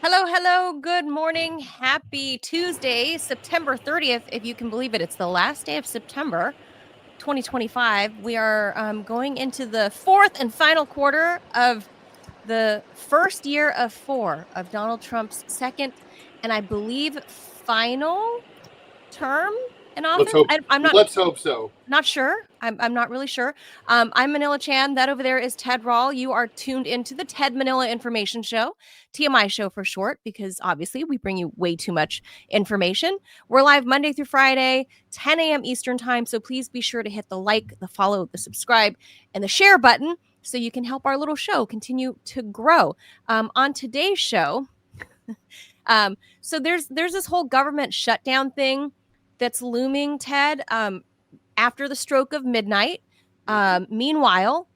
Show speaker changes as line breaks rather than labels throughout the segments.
Hello. Good morning. Happy Tuesday, September 30th. If you can believe it, it's the last day of September 2025. We are going into the fourth and final quarter of the first year of 4 of Donald Trump's second and I believe final term in office.
Let's hope so.
Not sure. I'm not really sure. I'm Manila Chan. That over there is Ted Rall. You are tuned into the Ted Manila Information Show, TMI show for short, because obviously we bring you way too much information. We're live Monday through Friday, 10 a.m. Eastern time. So please be sure to hit the like, the follow, the subscribe, and the share button so you can help our little show continue to grow. On today's show, so there's this whole government shutdown thing that's looming, Ted. After the stroke of midnight. Meanwhile,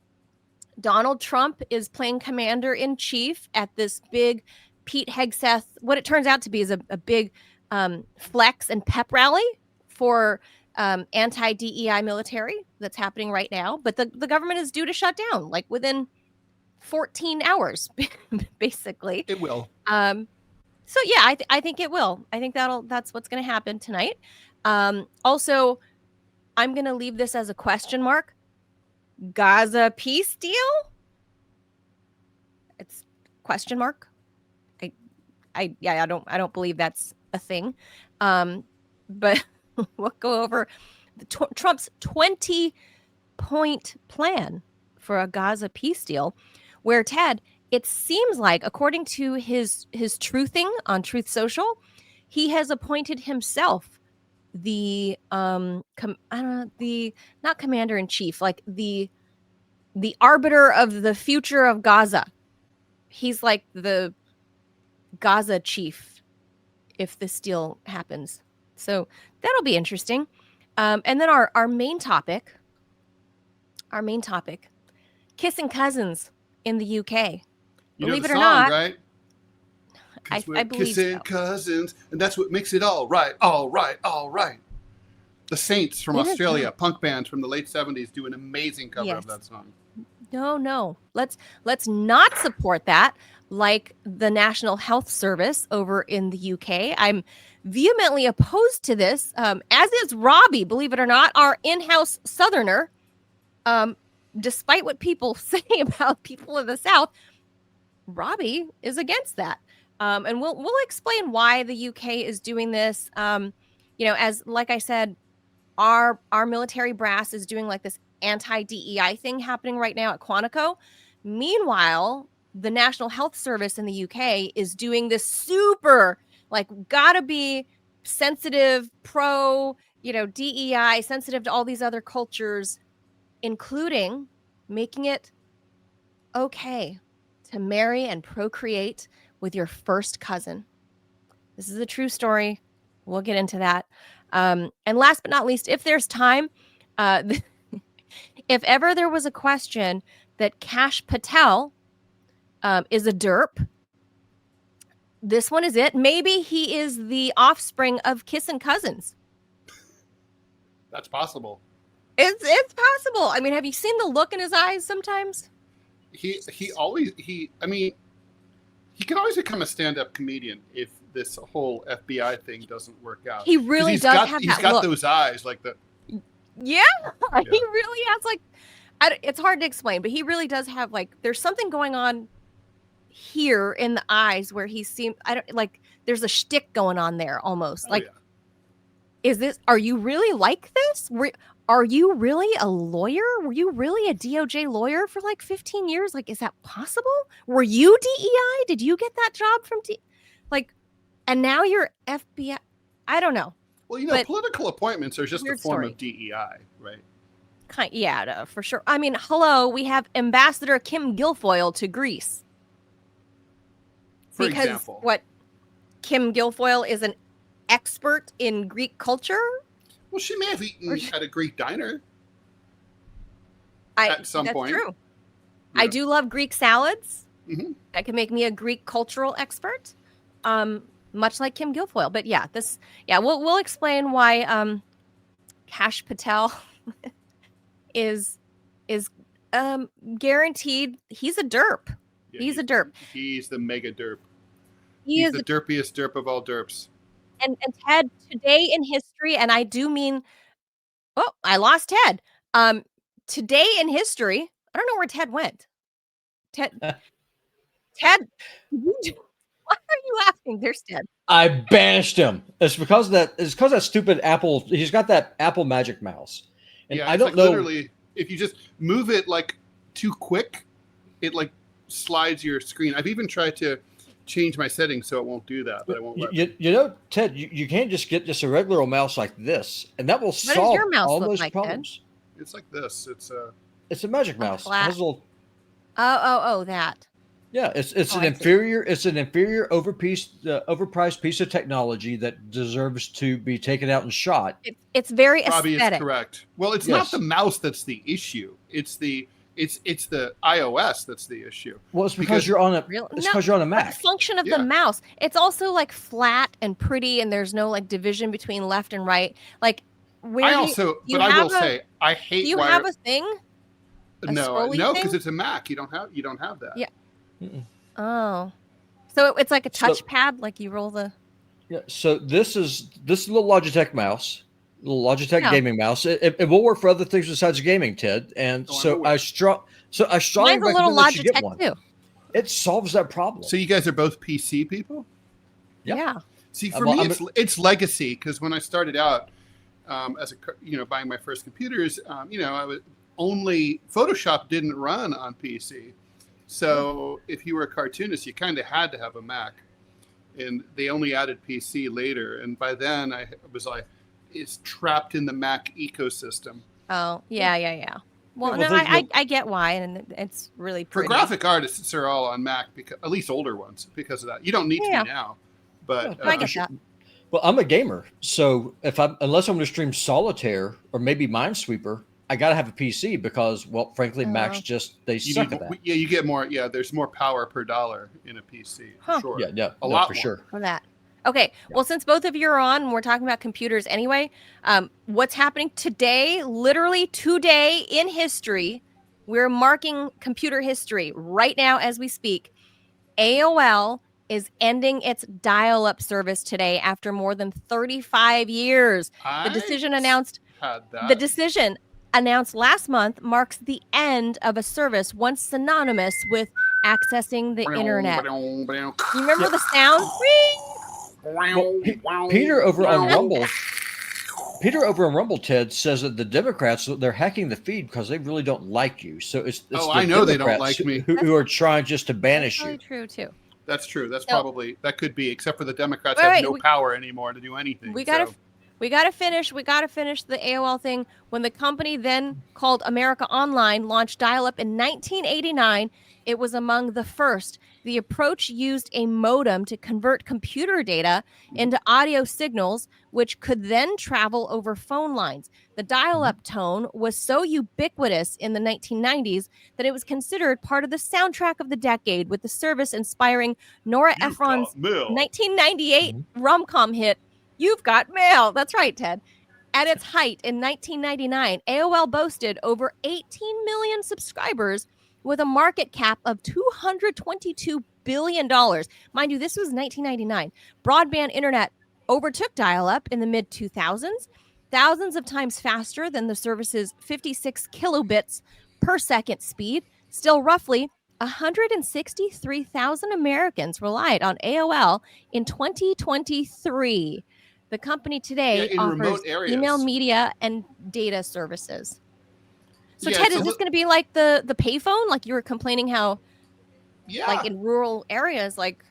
Donald Trump is playing commander-in-chief at this big Pete Hegseth, what it turns out to be is a big flex and pep rally for anti-DEI military that's happening right now. But the government is due to shut down, like within 14 hours, basically.
It will.
So yeah, I think it will. I think that's what's going to happen tonight. Also, I'm going to leave this as a question mark. Gaza Peace Deal? It's question mark. I don't believe that's a thing. But we'll go over Trump's 20-point plan for a Gaza peace deal, where Ted, it seems like, according to his truthing on Truth Social, he has appointed himself the not commander in chief, like the arbiter of the future of Gaza. He's like the Gaza chief if this deal happens. So that'll be interesting. And then our main topic, kissing cousins in the UK. Believe it or not,
right?
I believe
kissing
so.
cousins, and that's what makes it all right. The Saints from Australia, punk bands from the late 70s, do an amazing cover of that song.
No. Let's not support that, like the National Health Service over in the UK. I'm vehemently opposed to this, as is Robbie, believe it or not, our in-house Southerner. Despite what people say about people of the South, Robbie is against that. And we'll explain why the UK is doing this. As like I said, our military brass is doing like this anti-DEI thing happening right now at Quantico. Meanwhile, the National Health Service in the UK is doing this super, like, gotta be sensitive, pro, DEI, sensitive to all these other cultures, including making it okay to marry and procreate with your first cousin. This is a true story. We'll get into that. And last but not least, if there's time, if ever there was a question that Kash Patel is a derp, this one is it. Maybe he is the offspring of kissing cousins.
That's possible.
It's possible. I mean, have you seen the look in his eyes sometimes?
He can always become a stand-up comedian if this whole FBI thing doesn't work out.
He really does have that look.
He's got those eyes like that.
Yeah, he really has, like, it's hard to explain, but he really does have, like, there's something going on here in the eyes where he seems, there's a shtick going on there almost. Are you really like this? Are you really a lawyer? Were you really a DOJ lawyer for like 15 years? Like, is that possible? Were you DEI? Did you get that job from and now you're FBI? I don't know.
Well, political appointments are just a form of DEI, right?
Yeah, for sure. I mean, hello, we have Ambassador Kim Guilfoyle to Greece.
For example.
What? Kim Guilfoyle is an expert in Greek culture?
Well, she may have eaten at a Greek diner at some point.
That's true. Yeah. I do love Greek salads.
Mm-hmm.
That can make me a Greek cultural expert, much like Kim Guilfoyle. But we'll explain why Kash Patel is guaranteed. He's a derp.
Yeah,
he's a derp.
He's the mega derp.
He
He's
is
the derpiest derp of all derps.
and Ted, today in history, and I do mean, oh, I lost Ted. Today in history, I don't know where Ted went. Ted, Ted, why are you laughing? There's Ted.
I banished him. It's because of that. It's because that stupid Apple. He's got that Apple Magic Mouse, and
Yeah,
I
it's
don't
like
know.
literally, if you just move it like too quick, it like slides your screen. I've even tried to change my settings so it won't do that, but it won't let me.
You know, Ted, you can't just get just a regular mouse like this, and that will
What does
solve
your mouse
all
look
those
like, Ted?
problems.
It's like this.
It's a Magic Mouse. It
flat.
has a little,
Oh, that.
yeah, it's
Oh,
an
I see.
inferior overpriced piece of technology that deserves to be taken out and shot.
It's very
Robbie is
aesthetic.
correct. Well, it's not
Yes.
the mouse that's the issue. It's the iOS that's the issue.
Well, it's
Because-
because you're on a
Real-
it's
no,
because you're on a
The
Mac.
function of
Yeah.
the mouse. It's also like flat and pretty, and there's no like division between left and right. Like where
I
you-
also,
you
but I will
have a-
say, I hate
do you
wire.
have a thing? a
no,
scrolly
no,
thing?
because it's a Mac. You don't have that.
Yeah.
Mm-mm.
Oh, so it's like a
So-
touchpad, like you roll the.
Yeah, so this is a little Logitech mouse, little Logitech
Yeah.
gaming mouse. It will work for other things besides gaming, Ted. And
Oh, I'm
so
aware.
I strongly
Mine's a little
recommend that you get
Logitech
one.
too.
It solves that problem.
So you guys are both PC people.
Yep.
Yeah.
See, for
Well,
me,
I'm
it's legacy because when I started out as buying my first computers, I was only Photoshop didn't run on PC. So if you were a cartoonist, you kind of had to have a Mac, and they only added PC later. And by then, I was like, it's trapped in the Mac ecosystem.
Oh, yeah. Well,
well,
no,
then
I get why, and it's really
For
pretty.
graphic artists, are all on Mac because at least older ones because of that. You don't need
Yeah.
to be now, but
I get that.
Well, I'm a gamer, so unless I'm going to stream Solitaire or maybe Minesweeper, I got to have a PC because, well, frankly, Macs they
you
suck
need,
at that.
yeah, you get more. Yeah, there's more power per dollar in a PC.
Huh.
Sure.
Yeah,
A lot
for
more.
sure.
For that. Okay. Well, since both of you are on, and we're talking about computers anyway. What's happening today? Literally today in history, we're marking computer history right now as we speak. AOL is ending its dial-up service today after more than 35 years. The decision announced last month marks the end of a service once synonymous with accessing the internet. You remember the sound?
Well, Peter over on Rumble, Ted, says that the Democrats, they're hacking the feed because they really don't like you. So it's the
I know they don't
Democrats
like me.
who are trying just to banish
That's
you.
probably true too.
That's true. That's
So-
probably that could be, except for the Democrats
Wait,
have no
we-
power anymore to do anything.
We gotta finish the AOL thing. When the company then called America Online launched dial-up in 1989, it was among the first. The approach used a modem to convert computer data into audio signals, which could then travel over phone lines. The dial-up tone was so ubiquitous in the 1990s that it was considered part of the soundtrack of the decade, with the service inspiring Nora Ephron's 1998 rom-com hit, You've Got Mail. That's right, Ted. At its height in 1999, AOL boasted over 18 million subscribers with a market cap of $222 billion. Mind you, this was 1999. Broadband internet overtook dial-up in the mid-2000s, thousands of times faster than the service's 56 kilobits per second speed. Still, roughly 163,000 Americans relied on AOL in 2023. The company today
in
offers
remote areas.
email, media, and data services. So,
Yeah,
Ted,
it's
is
a
this going to be like the payphone? Like you were complaining how,
Yeah.
like in rural areas, like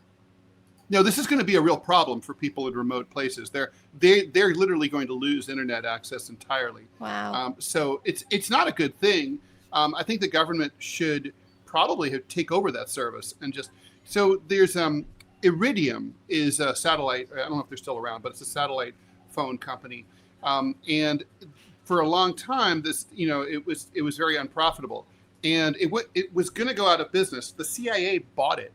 No, this is going to be a real problem for people in remote places. They're literally going to lose internet access entirely.
wow.
So it's not a good thing. I think the government should probably take over that service and just. So there's Iridium is a satellite. I don't know if they're still around, but it's a satellite phone company. And for a long time, this it was very unprofitable, and it was going to go out of business. The CIA bought it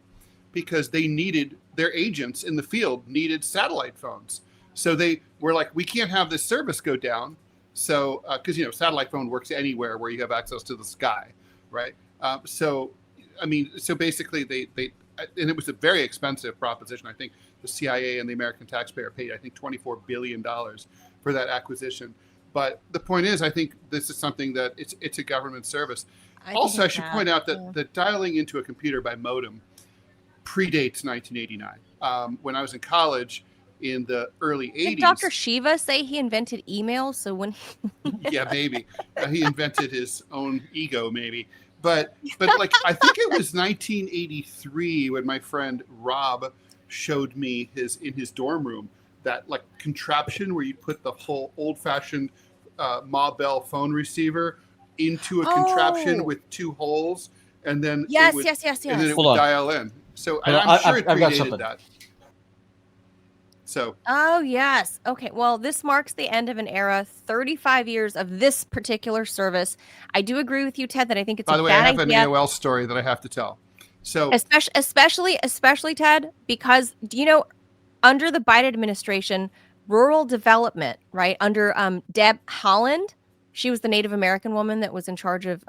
because they needed their agents in the field needed satellite phones. So they were like, we can't have this service go down. So because satellite phone works anywhere where you have access to the sky, right? So basically they and it was a very expensive proposition. I think the CIA and the American taxpayer paid, I think, $24 billion for that acquisition. But the point is, I think this is something that it's a government service. Also, I should point out that dialing into a computer by modem predates 1989. When I was in college in the early 80s.
Did Dr. Shiva say he invented email? So when
yeah, maybe he invented his own ego, maybe. But like I think it was 1983 when my friend Rob showed me in his dorm room that like contraption where you put the whole old-fashioned Ma Bell phone receiver into a contraption with two holes, and then
yes.
and then it would dial in. So and I'm sure it predated that. So.
Oh yes. Okay. Well, this marks the end of an era. 35 years of this particular service. I do agree with you, Ted, that I think it's
by
a
the way,
bad
I have
idea.
an AOL story that I have to tell. So
especially Ted, because do you know, under the Biden administration, rural development, right, under Deb Haaland, she was the Native American woman that was in charge of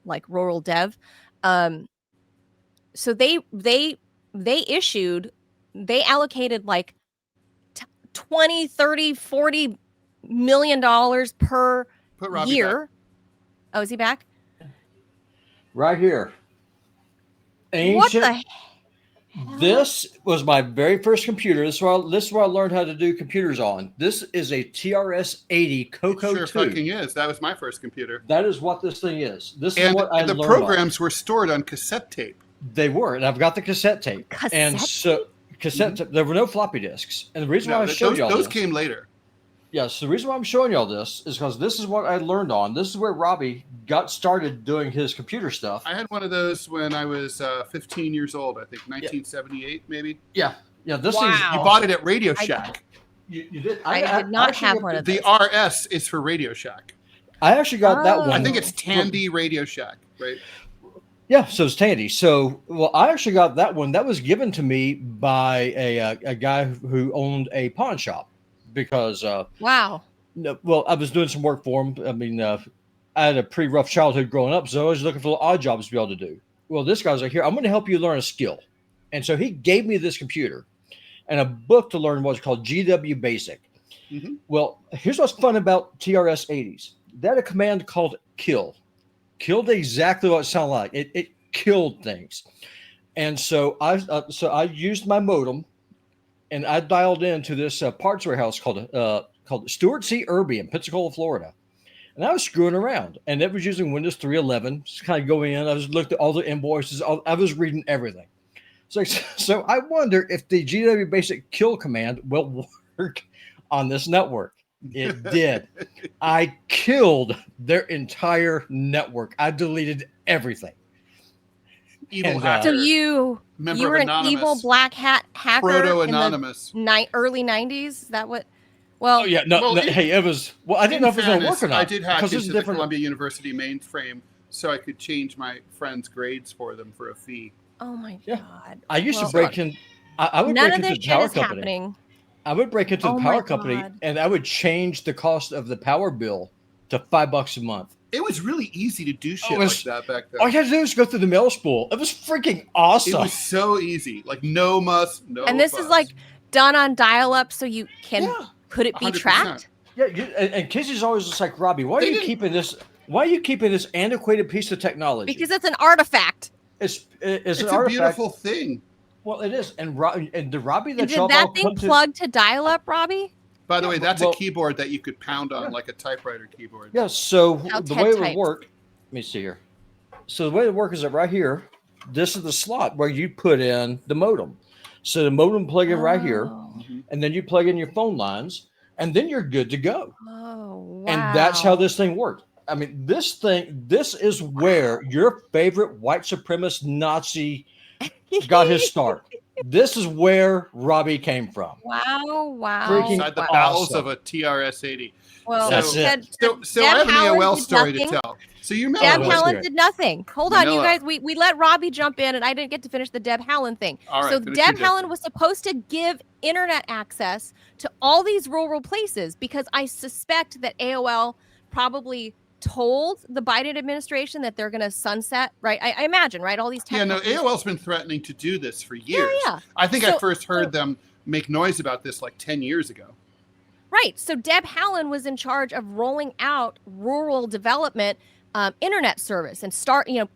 like rural dev. So they allocated like 20, 30, 40 million dollars per year.
Back.
Oh, is he back?
Right here. Ancient.
What the hell?
This was my very first computer. This is where I learned how to do computers on. This is a TRS-80 Coco 2.
Sure fucking is. That was my first computer.
That is what this thing is. This is what I learned.
The programs were stored on cassette tape.
They were, and I've got the cassette tape. Cassette tape. There were no floppy disks. And the reason why I showed y'all
those came later.
Yes, the reason why I'm showing y'all this is because this is what I learned on. This is where Robbie got started doing his computer stuff.
I had one of those when I was 15 years old, I think, 1978 maybe.
Yeah. This
wow.
thing's
You bought it at Radio Shack.
You did?
I did not have one of those.
The RS is for Radio Shack.
I actually got that one.
I think it's Tandy Radio Shack, right?
Yeah, so it's Tandy. So, well, I actually got that one. That was given to me by a guy who owned a pawn shop. Because
wow.
Well, I was doing some work for him. I mean, I had a pretty rough childhood growing up, so I was looking for odd jobs to be able to do. Well, this guy's like, here, I'm going to help you learn a skill. And so he gave me this computer and a book to learn what's called GW Basic. Mm-hmm. Well, here's what's fun about TRS-80s. They had a command called kill. Killed exactly what it sounded like. It killed things. And so I used my modem. And I dialed into this parts warehouse called Stuart C. Irby in Pensacola, Florida. And I was screwing around. And it was using Windows 3.11. Just kind of going in. I was looked at all the invoices. I was reading everything. So I wonder if the GW Basic kill command will work on this network. It did. I killed their entire network. I deleted everything.
Evil hacker.
So you were an evil black hat hacker.
Proto-anonymous.
In the early 90s? Is that what? Well,
yeah, hey, it was. Well, I didn't know if it was going to work or not.
I did hack into the Columbia University mainframe so I could change my friends' grades for them for a fee.
Oh my God!
I used to break in. I would break into the power company.
Happening.
I would break into the power company, and I would change the cost of the power bill to $5 a month.
It was really easy to do shit like that back then.
All you had to do was go through the mail spool. It was freaking awesome.
It was so easy. Like no muss, no.
And this
fuss.
is like done on dial-up, so you can.
Yeah,
could it be
100%.
tracked?
Yeah, and Casey's always just like, Robbie, why are you keeping this? Why are you keeping this antiquated piece of technology?
Because it's an artifact.
It's an
a
artifact.
Beautiful thing.
Well, it is. And the Robbie that
did that thing plug to dial-up, Robbie?
By the way, that's a keyboard that you could pound on like a typewriter keyboard.
Yeah. So the way it would work. Let me see here. So the way it works is that right here, this is the slot where you put in the modem. So the modem plug in right here, and then you plug in your phone lines, and then you're good to go.
Oh, wow.
And that's how this thing worked. I mean, this is where your favorite white supremacist Nazi got his start. This is where Robbie came from.
Wow.
Freaking
inside the bowels of a TRS-80.
Well,
that's it.
So I have an AOL story to tell. So you remember
Deb Haaland did nothing. Hold on, you guys. We let Robbie jump in, and I didn't get to finish the Deb Haaland thing.
All right,
so Deb Haaland was supposed to give internet access to all these rural places because I suspect that AOL probably told the Biden administration that they're going to sunset, right? I imagine, right? All these tech
Yeah, no,
companies.
AOL's been threatening to do this for years.
Yeah.
I think I
So-
first heard them make noise about this like 10 years ago.
Right. So Deb Haaland was in charge of rolling out rural development internet service and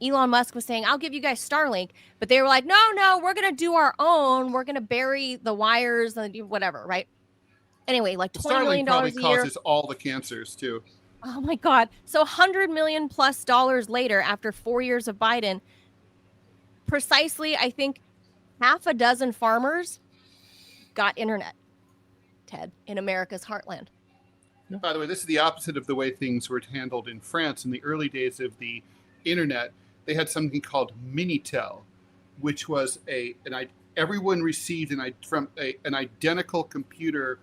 Elon Musk was saying, I'll give you guys Starlink, but they were like, no, we're going to do our own. We're going to bury the wires and whatever. Right. Anyway, like $20 million
Starlink probably
a year.
causes all the cancers too.
Oh my God. So $100 million plus later, after 4 years of Biden, precisely, I think half a dozen farmers got internet, Ted, in America's heartland.
By the way, this is the opposite of the way things were handled in France. In the early days of the internet, they had something called Minitel, which was everyone received an identical computer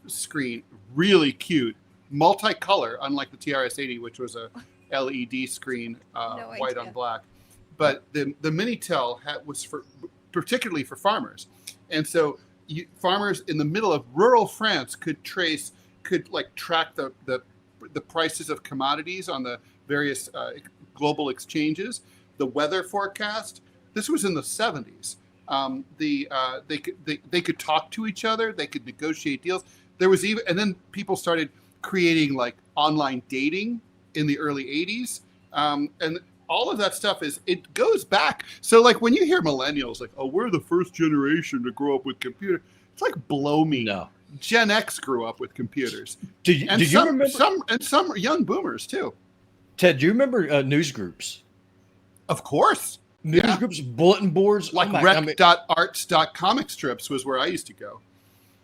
screen, really cute, multicolor, unlike the TRS-80, which was a LED screen, white on black. But the Minitel was particularly for farmers, and so farmers in the middle of rural France could track the prices of commodities on the various global exchanges, the weather forecast. This was in the 70s. They could talk to each other. They could negotiate deals. And then people started creating like online dating in the early 80s. And all of that stuff it goes back. So like when you hear millennials like, oh, we're the first generation to grow up with computers, it's like blow me.
No.
Gen X grew up with computers.
Did you remember
some young boomers too?
Ted, do you remember news groups?
Of course.
News groups, bulletin boards.
Like rec.arts.comic strips was where I used to go.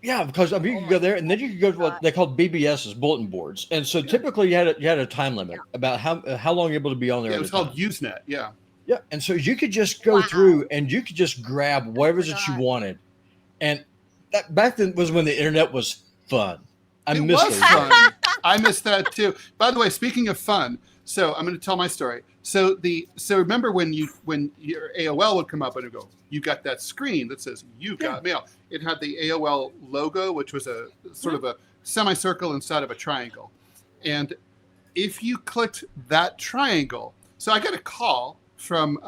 Yeah, because you could go there, and then you could go to what they called BBSs, bulletin boards. And so typically you had a time limit about how long you're able to be on there.
Yeah, it was called Usenet. Yeah.
Yeah, and so you could just go through and you could just grab whatever that you wanted. And that back then was when the internet was fun.
It was fun. I missed that too. By the way, speaking of fun, so I'm going to tell my story. So remember when your AOL would come up and it'd go, you got that screen that says you got mail. It had the AOL logo, which was a sort of a semicircle inside of a triangle. And if you clicked that triangle, so I got a call from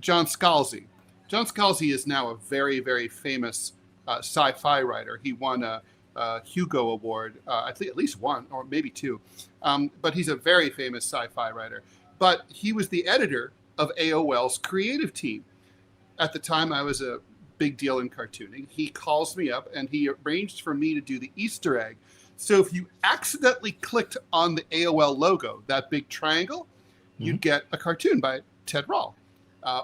John Scalzi. John Scalzi is now a very, very famous sci-fi writer. He won a Hugo Award, I think at least one or maybe two. But he's a very famous sci-fi writer. But he was the editor of AOL's creative team. At the time, I was a big deal in cartooning. He calls me up and he arranged for me to do the Easter egg. So if you accidentally clicked on the AOL logo, that big triangle, you'd get a cartoon by Ted Rall.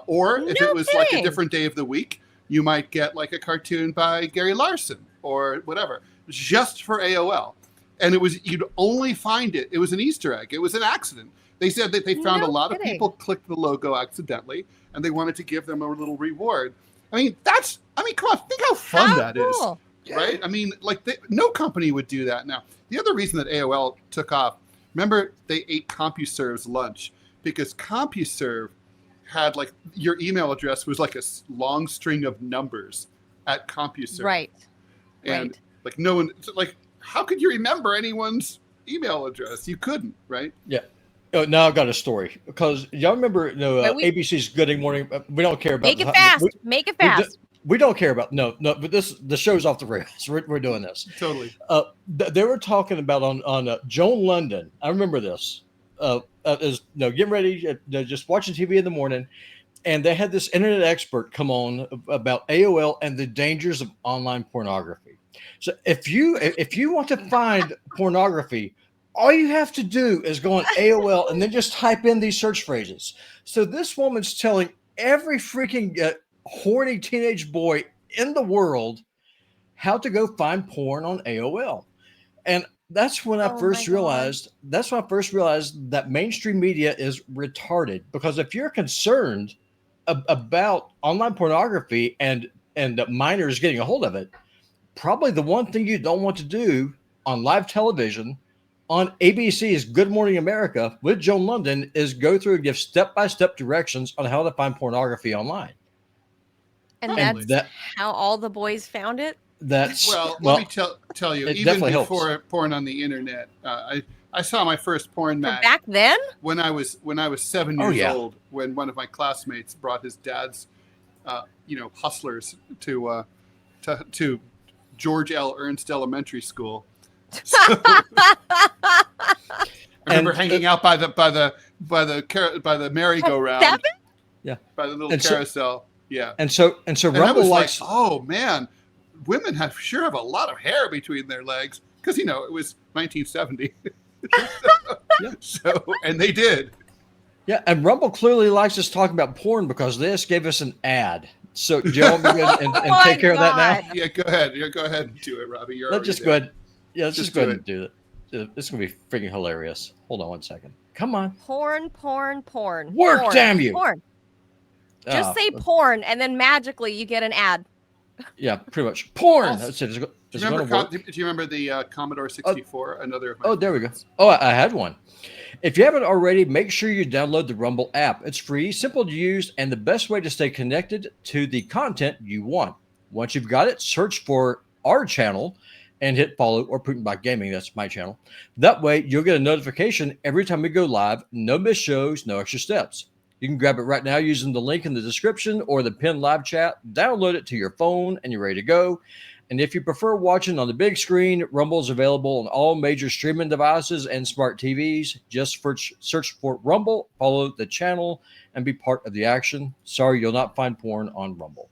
Or if it was like a different day of the week, you might get like a cartoon by Gary Larson or whatever, just for AOL. And you'd only find it. It was an Easter egg. It was an accident. They said that they found a lot of people clicked the logo accidentally, and they wanted to give them a little reward. I mean, come on, think how fun that is, right? I mean, like no company would do that now. The other reason that AOL took off, remember they ate CompuServe's lunch because CompuServe had like your email address was like a long string of numbers at CompuServe.
Right.
And like no one, like how could you remember anyone's email address? You couldn't, right?
Yeah. Oh, now I've got a story because y'all remember ABC's Good Morning. We don't care about
make it fast. Make it fast.
We don't care about no. But the show's off the rails. We're doing this
totally.
They were talking about on Joan London. I remember this. Getting ready, just watching TV in the morning, and they had this internet expert come on about AOL and the dangers of online pornography. So if you want to find pornography, all you have to do is go on AOL and then just type in these search phrases. So this woman's telling every freaking horny teenage boy in the world how to go find porn on AOL. And that's when I first realized that mainstream media is retarded, because if you're concerned about online pornography and minors getting a hold of it, probably the one thing you don't want to do on live television on ABC's Good Morning America with Joan London is go through and give step-by-step directions on how to find pornography online.
And that's how all the boys found it?
Let me tell you, even before porn on the internet, I saw my first porn
From
mag
back then?
when I was 7
Oh,
years
yeah.
old. When one of my classmates brought his dad's, hustlers to George L. Ernst Elementary School. So, I remember hanging out by the merry-go-round,
Seven?
Yeah.
by the little
And so-
carousel. Yeah,
And so
and I
Rumble
was
likes.
like, oh man, women have a lot of hair between their legs because it was 1970.
Yeah.
So, and they did.
Yeah, and Rumble clearly likes us talking about porn because this gave us an ad. So, Joe, want me to go ahead and
Oh
take
my
care of that now?
God.
Yeah, go ahead. Yeah, go ahead and do it, Robbie. You're
Let's
already
just
there.
go ahead. Yeah, let's just
Just
go
do
ahead and do it. This is going to be freaking hilarious. Hold on one second. Come on.
Porn.
Work,
porn,
damn you.
Porn. Just
Ah,
say porn, and then magically you get an ad.
Yeah, pretty much. Porn.
Also,
That's it. Is
Do
it
you
going
remember,
to work?
do you remember the Commodore 64? Another of my
Oh, there we go.
favorites.
Oh, I had one. If you haven't already, make sure you download the Rumble app. It's free, simple to use, and the best way to stay connected to the content you want. Once you've got it, search for our channel and hit follow or Putin Bot Gaming. That's my channel. That way, you'll get a notification every time we go live. No missed shows, no extra steps. You can grab it right now using the link in the description or the pinned live chat. Download it to your phone, and you're ready to go. And if you prefer watching on the big screen, Rumble is available on all major streaming devices and smart TVs. Just search for Rumble, follow the channel, and be part of the action. Sorry, you'll not find porn on Rumble.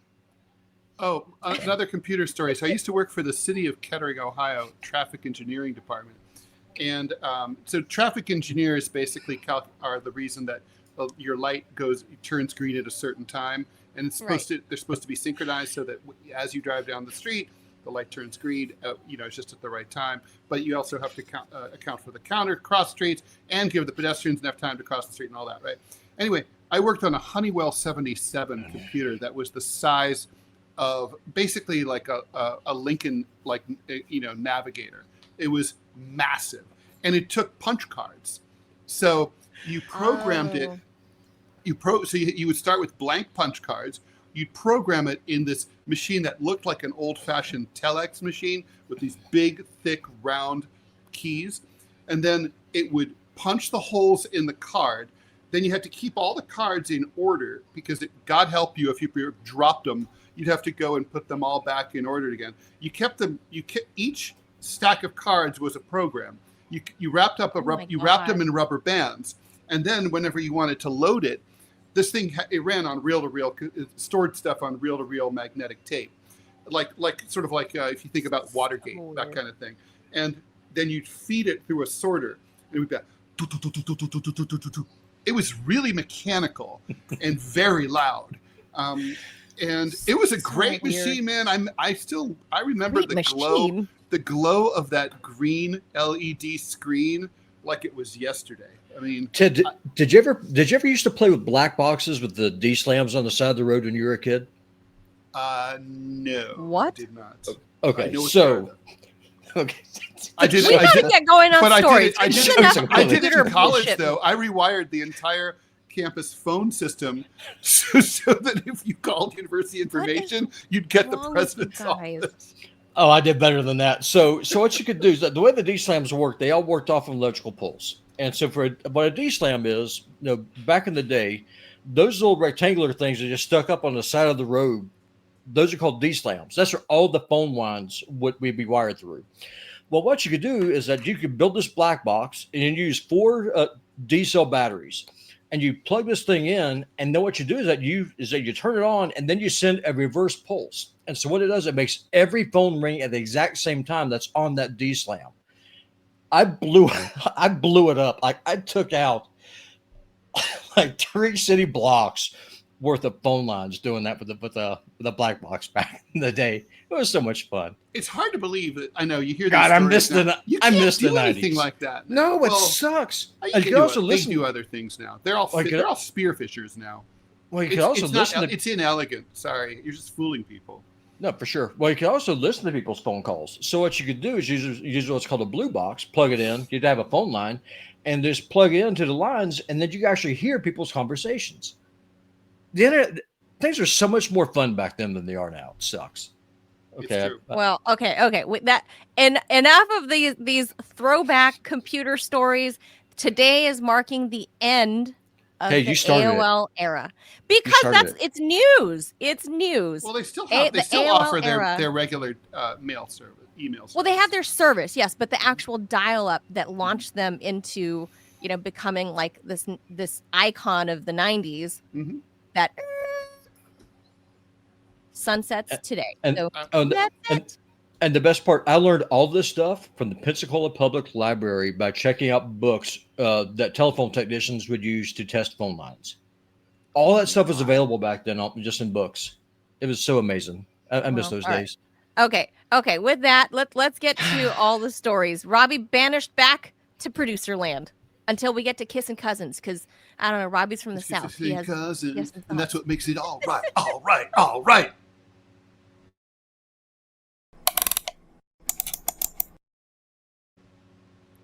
Oh, another computer story. So I used to work for the city of Kettering, Ohio, traffic engineering department. And so traffic engineers basically are the reason that your light turns green at a certain time. And it's they're supposed to be synchronized so that as you drive down the street, the light turns green, it's just at the right time. But you also have to account for the counter cross streets and give the pedestrians enough time to cross the street and all that, right? Anyway, I worked on a Honeywell 77 computer that was the size of basically like a Lincoln, Navigator. It was massive, and it took punch cards. So you programmed it. So you would start with blank punch cards. You'd program it in this machine that looked like an old-fashioned telex machine with these big, thick, round keys. And then it would punch the holes in the card. Then you had to keep all the cards in order because God help you if you dropped them, you'd have to go and put them all back in order again. Each stack of cards was a program. You wrapped up them in rubber bands. And then whenever you wanted to load it, this thing, it ran on reel-to-reel, it stored stuff on reel-to-reel magnetic tape, like if you think about Watergate, that kind of thing. And then you'd feed it through a sorter, and it would go. It was really mechanical and very loud, and it was a great machine, man. I remember the glow of that green LED screen like it was yesterday. I mean,
Ted, did you ever used to play with black boxes with the D slams on the side of the road when you were a kid?
No.
What?
I did not.
Okay, so okay.
I did.
We gotta get going on stories.
I did it in college, though. I rewired the entire campus phone system so that if you called university information, you'd get the president's office.
Oh, I did better than that. So what you could do is that the way the D slams work, they all worked off an electrical pulse. And so what a D slam is, back in the day, those little rectangular things that just stuck up on the side of the road, those are called D slams. That's where all the phone lines would be wired through. Well, what you could do is that you could build this black box and you use 4 D cell batteries, and you plug this thing in. And then what you do is that you turn it on, and then you send a reverse pulse. And so what it does, it makes every phone ring at the exact same time that's on that D slam. I blew it up. Like I took out like 3 city blocks worth of phone lines doing that with the black box back in the day. It was so much fun.
It's hard to believe that. I know you hear.
God, I missed the 90s.
Anything like that.
No, it sucks.
They do other things now. They're all spearfishers now.
Well, you can also listen.
It's inelegant. Sorry, you're just fooling people.
No, for sure. Well, you can also listen to people's phone calls. So what you could do is use what's called a blue box, plug it in. You'd have a phone line, and just plug it into the lines, and then you actually hear people's conversations. The internet, things are so much more fun back then than they are now. It sucks. Okay.
true.
Well, okay. With that, and enough of these throwback computer stories. Today is marking the end of
Hey,
the
you started it.
AOL era
You
because
started it.
it's news. It's news.
Well, they still have. They
The
still
AOL
offer
era.
their regular email service.
Well, they have their service, yes, but the actual dial-up that launched them into becoming like this icon of the 90s
Mm-hmm.
that sunsets today.
And
So
and,
that's
and
it.
and the best part, I learned all this stuff from the Pensacola Public Library by checking out books that telephone technicians would use to test phone lines. All that stuff was available back then, just in books. It was so amazing. I miss those
All right.
days.
Okay. With that, let's get to all the stories. Robbie banished back to producer land until we get to kissing cousins, because I don't know. Robbie's from the south. He has
cousins,
some
and that's
thoughts.
what makes it all right. All right. All right.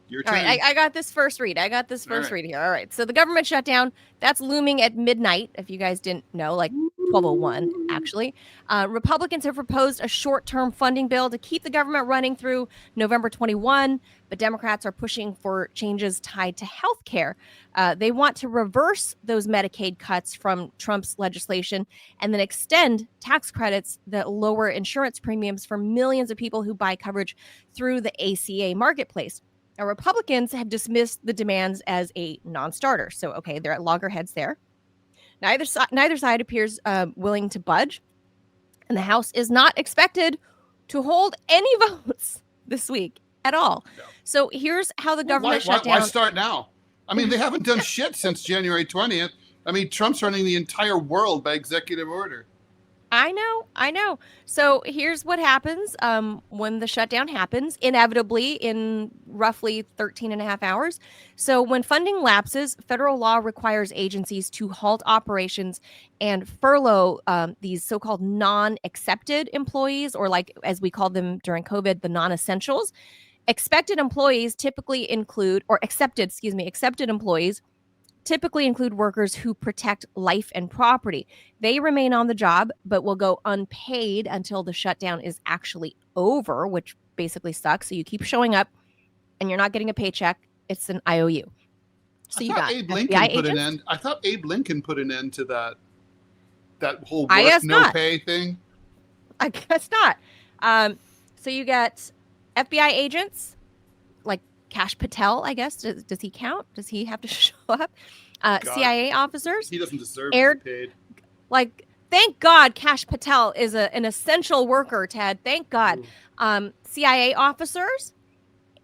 Your
All
turn.
right, I got this first read. Read here. All right, so the government shutdown, that's looming at midnight, if you guys didn't know, like 12:01, actually. Republicans have proposed a short-term funding bill to keep the government running through November 21, but Democrats are pushing for changes tied to health care. They want to reverse those Medicaid cuts from Trump's legislation and then extend tax credits that lower insurance premiums for millions of people who buy coverage through the ACA marketplace. Now, Republicans have dismissed the demands as a non-starter. So, okay, they're at loggerheads there. Neither side appears willing to budge, and the House is not expected to hold any votes this week at all.
No.
So here's how the government shut
Why
down.
start now? I mean, they haven't done shit since January 20th. I mean, Trump's running the entire world by executive order.
I know. So here's what happens when the shutdown happens, inevitably in roughly 13 and a half hours. So when funding lapses, federal law requires agencies to halt operations and furlough these so-called non-accepted employees, or like, as we called them during COVID, the non-essentials. Accepted employees typically include workers who protect life and property. They remain on the job, but will go unpaid until the shutdown is actually over, which basically sucks. So you keep showing up and you're not getting a paycheck. It's an IOU. So you got
Abe
FBI
Lincoln put an
agents.
end. I thought Abe Lincoln put an end to that whole
I
work
guess
no
not.
pay thing.
I guess not. So you got FBI agents, like Kash Patel, I guess. Does he count? Does he have to show up? CIA officers.
He doesn't deserve to be paid.
Like, thank God Kash Patel is an essential worker, Ted. Thank God. CIA officers,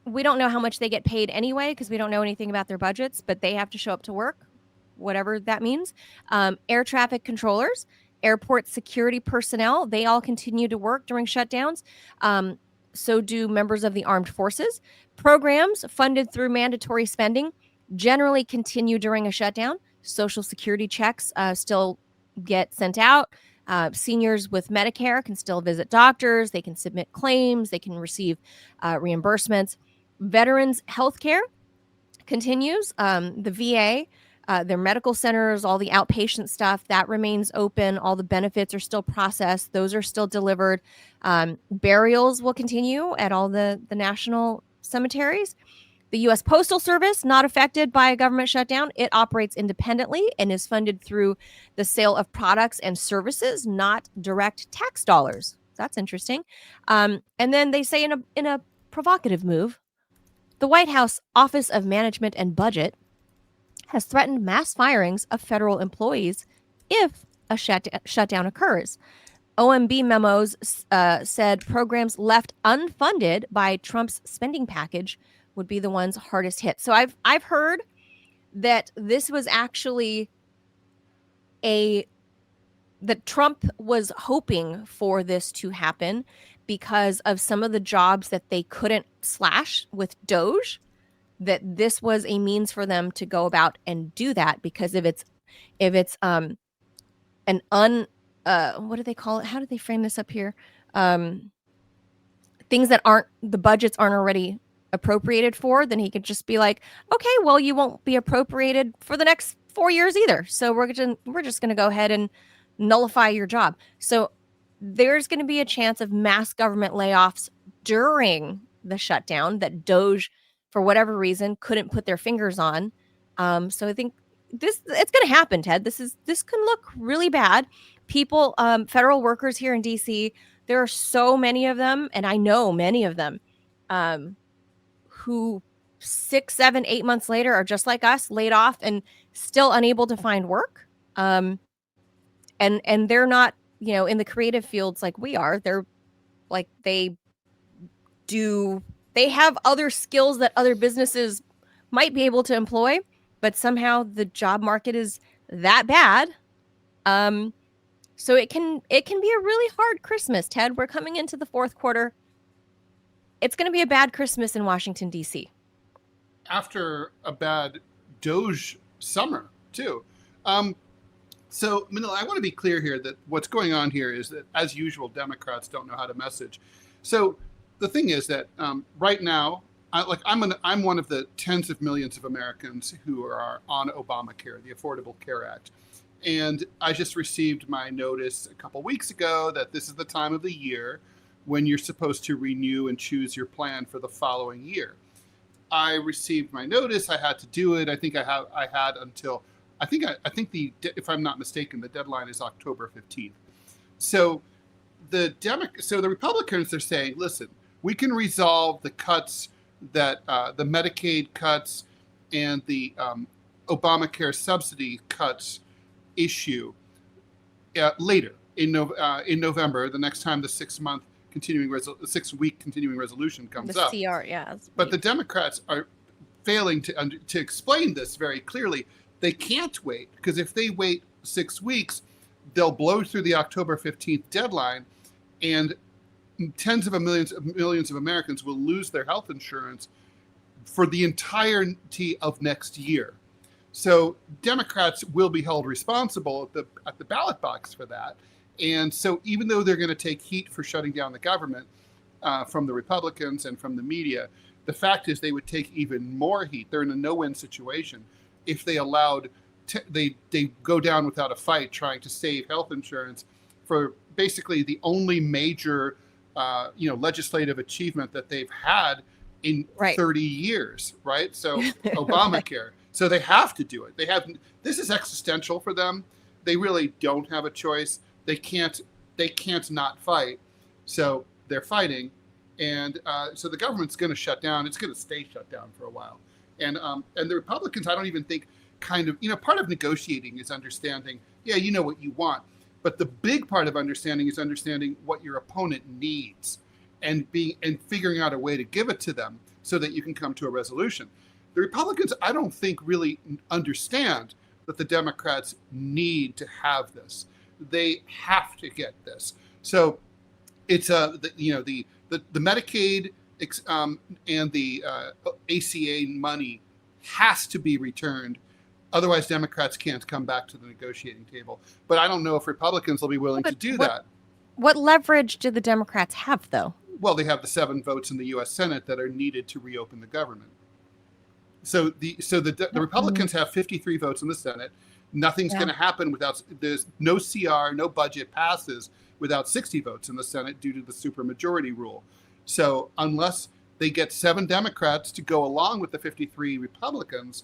we don't know how much they get paid anyway because we don't know anything about their budgets, but they have to show up to work, whatever that means. Air traffic controllers, airport security personnel, they all continue to work during shutdowns. So do members of the armed forces. Programs funded through mandatory spending generally continue during a shutdown. Social security checks still get sent out. Seniors with Medicare can still visit doctors. They can submit claims. They can receive reimbursements. Veterans health care continues. The VA, their medical centers, all the outpatient stuff, that remains open. All the benefits are still processed. Those are still delivered. Burials will continue at all the national cemeteries. The U.S. Postal Service, not affected by a government shutdown. It operates independently and is funded through the sale of products and services, not direct tax dollars. That's interesting. And then they say in a provocative move, the White House Office of Management and Budget has threatened mass firings of federal employees if a shutdown occurs. OMB memos said programs left unfunded by Trump's spending package would be the ones hardest hit. So I've heard that this was actually that Trump was hoping for this to happen because of some of the jobs that they couldn't slash with Doge, that this was a means for them to go about and do that, because if it's what do they call it? How do they frame this up here? Things that the budgets aren't already appropriated for, then he could just be like, okay, well, you won't be appropriated for the next 4 years either. So we're just going to go ahead and nullify your job. So there's going to be a chance of mass government layoffs during the shutdown that Doge, for whatever reason, couldn't put their fingers on. So I think it's going to happen, Ted. This can look really bad. People, federal workers here in DC, there are so many of them, and I know many of them, who 6, 7, 8 months later are just like us, laid off and still unable to find work. And they're not, in the creative fields like we are. They're like, they have other skills that other businesses might be able to employ, but somehow the job market is that bad. So it can be a really hard Christmas, Ted. We're coming into the fourth quarter. It's going to be a bad Christmas in Washington, D.C.
After a bad Doge summer, too. So, Manila, I want to be clear here that what's going on here is that, as usual, Democrats don't know how to message. So the thing is that right now, I'm one of the tens of millions of Americans who are on Obamacare, the Affordable Care Act. And I just received my notice a couple weeks ago that this is the time of the year when you're supposed to renew and choose your plan for the following year. I received my notice. I had to do it. I think I had until, if I'm not mistaken, the deadline is October 15th. So the Republicans are saying, listen, we can resolve the cuts that the Medicaid cuts and the Obamacare subsidy cuts issue later in November, the next time the 6-week continuing resolution comes up.
The CR, yeah.
But the Democrats are failing to explain this very clearly. They can't wait, because if they wait 6 weeks, they'll blow through the October 15th deadline, and tens of millions of Americans will lose their health insurance for the entirety of next year. So Democrats will be held responsible at the ballot box for that. And so even though they're going to take heat for shutting down the government from the Republicans and from the media, the fact is they would take even more heat. They're in a no-win situation if they allowed they go down without a fight trying to save health insurance for basically the only major legislative achievement that they've had in 30 years, right? So Obamacare. So they have to do it. This is existential for them. They really don't have a choice. They can't not fight. So they're fighting. And so the government's going to shut down. It's going to stay shut down for a while. And the Republicans, I don't even think part of negotiating is understanding, you know what you want. But the big part of understanding is understanding what your opponent needs and figuring out a way to give it to them so that you can come to a resolution. The Republicans, I don't think, really understand that the Democrats need to have this. They have to get this. So it's the Medicaid and the ACA money has to be returned. Otherwise, Democrats can't come back to the negotiating table. But I don't know if Republicans will be willing to do that.
What leverage do the Democrats have, though?
Well, they have the 7 votes in the U.S. Senate that are needed to reopen the government. So the Republicans have 53 votes in the Senate. Nothing's going to happen there's no CR, no budget passes without 60 votes in the Senate due to the supermajority rule. So unless they get 7 Democrats to go along with the 53 Republicans,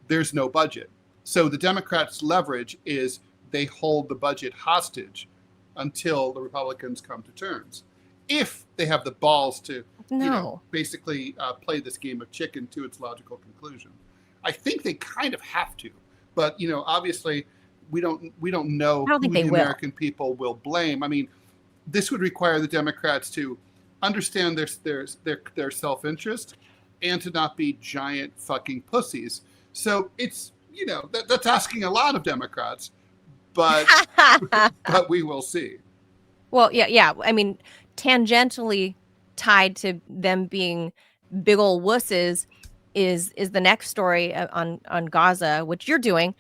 there's no budget. So the Democrats' leverage is they hold the budget hostage until the Republicans come to terms. If they have the balls to basically play this game of chicken to its logical conclusion. I think they kind of have to. But, obviously, we don't know who the American people will blame. I mean, this would require the Democrats to understand their self-interest and to not be giant fucking pussies. So it's, that's asking a lot of Democrats, but but we will see.
Well, yeah. I mean, tangentially tied to them being big old wusses is the next story on Gaza, which you're doing.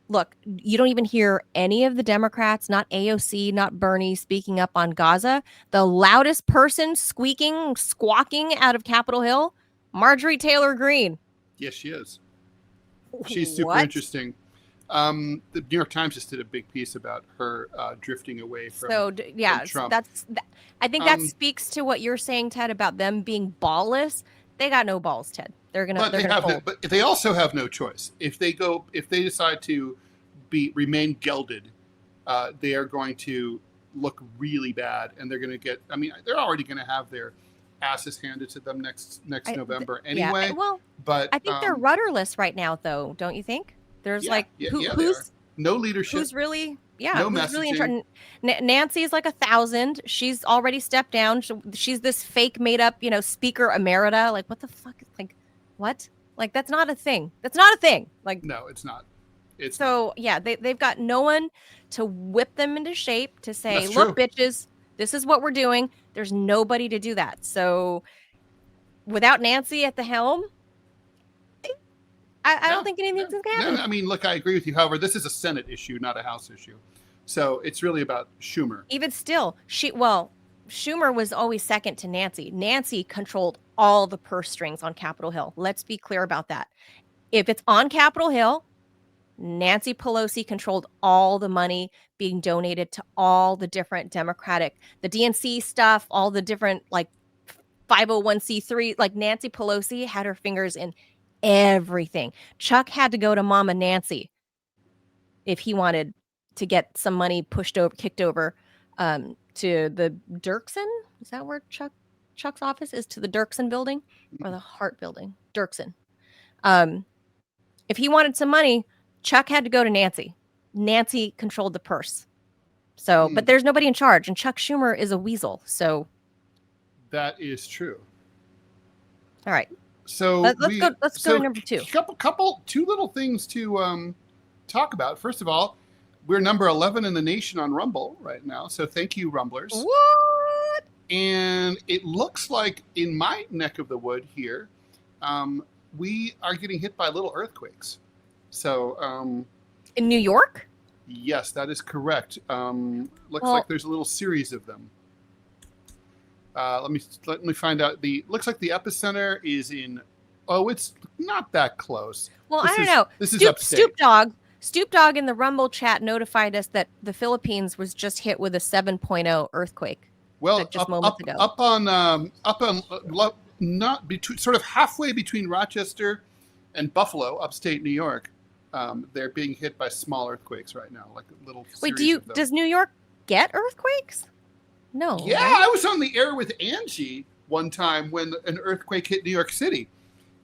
Look, you don't even hear any of the Democrats, not AOC, not Bernie, speaking up on Gaza. The loudest person squawking out of Capitol Hill, Marjorie Taylor Greene.
Yes, she is. She's super interesting. The New York Times just did a big piece about her drifting away from,
So yeah,
from Trump.
I think that speaks to what you're saying, Ted, about them being ballless. They got no balls, Ted. They're gonna fold.
But they also have no choice. If they decide to remain gelded, they are going to look really bad, and they're going to get. I mean, they're already going to have their asses handed to them next November anyway.
Yeah. Well,
but
I think they're rudderless right now, though. Don't you think? There's who's
no leadership.
Who's really
no
who's really
messaging.
Nancy's like 1,000. She's already stepped down. She's this fake made up, speaker emerita. Like, what the fuck? Like, what? Like, that's not a thing. That's not a thing. Like,
no, it's not.
They've got no one to whip them into shape to say,
That's
look,
true.
bitches, this is what we're doing. There's nobody to do that. So without Nancy at the helm, I don't think anything's going to happen.
No, I mean, look, I agree with you. However, this is a Senate issue, not a House issue. So it's really about Schumer.
Even still, Schumer was always second to Nancy. Nancy controlled all the purse strings on Capitol Hill. Let's be clear about that. If it's on Capitol Hill, Nancy Pelosi controlled all the money being donated to all the different Democratic, the DNC stuff, all the different 501c3. Like, Nancy Pelosi had her fingers in everything. Chuck had to go to Mama Nancy if he wanted to get some money kicked over to the Dirksen. Is that where Chuck's office is? To the Dirksen building or the Hart building? Dirksen. If he wanted some money, Chuck had to go to Nancy. Nancy controlled the purse. So, but there's nobody in charge, and Chuck Schumer is a weasel. So
that is true.
All right.
So
let's go to number 2.
Two little things to talk about. First of all, we're number 11 in the nation on Rumble right now. So thank you, Rumblers.
What?
And it looks like in my neck of the wood here, we are getting hit by little earthquakes. So
in New York?
Yes, that is correct. Looks like there's a little series of them. Let me find out. Looks like the epicenter is in. Oh, it's not that close.
Well, I don't know.
This is upstate.
Stoop Dog in the Rumble chat notified us that the Philippines was just hit with a 7.0 earthquake.
Well,
just moments ago.
Not between, sort of halfway between Rochester and Buffalo, upstate New York. They're being hit by small earthquakes right now, like a little.
Wait, does New York get earthquakes? No.
Yeah,
right?
I was on the air with Angie one time when an earthquake hit New York City,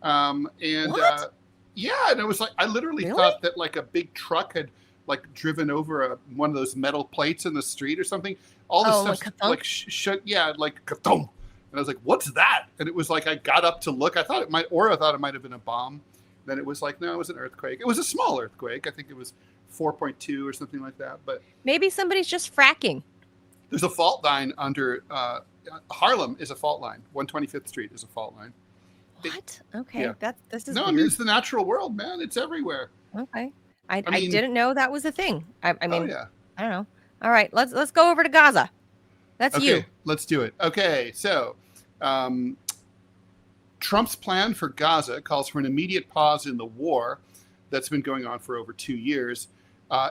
and it was like I literally thought that like a big truck had like driven over one of those metal plates in the street or something. All this stuff like like kathunk. And I was like, "What's that?" And it was like I got up to look. I thought it might have been a bomb. Then it was like, no, it was an earthquake. It was a small earthquake. I think it was 4.2 or something like that. But
maybe somebody's just fracking.
There's a fault line under Harlem is a fault line. 125th Street is a fault line.
What? Okay,
yeah.
This is
no.
weird.
I mean, it's the natural world, man. It's everywhere.
Okay, I didn't know that was a thing. I mean,
yeah.
I don't know. All right, let's go over to Gaza. That's you.
Let's do it. Okay, so Trump's plan for Gaza calls for an immediate pause in the war that's been going on for over 2 years.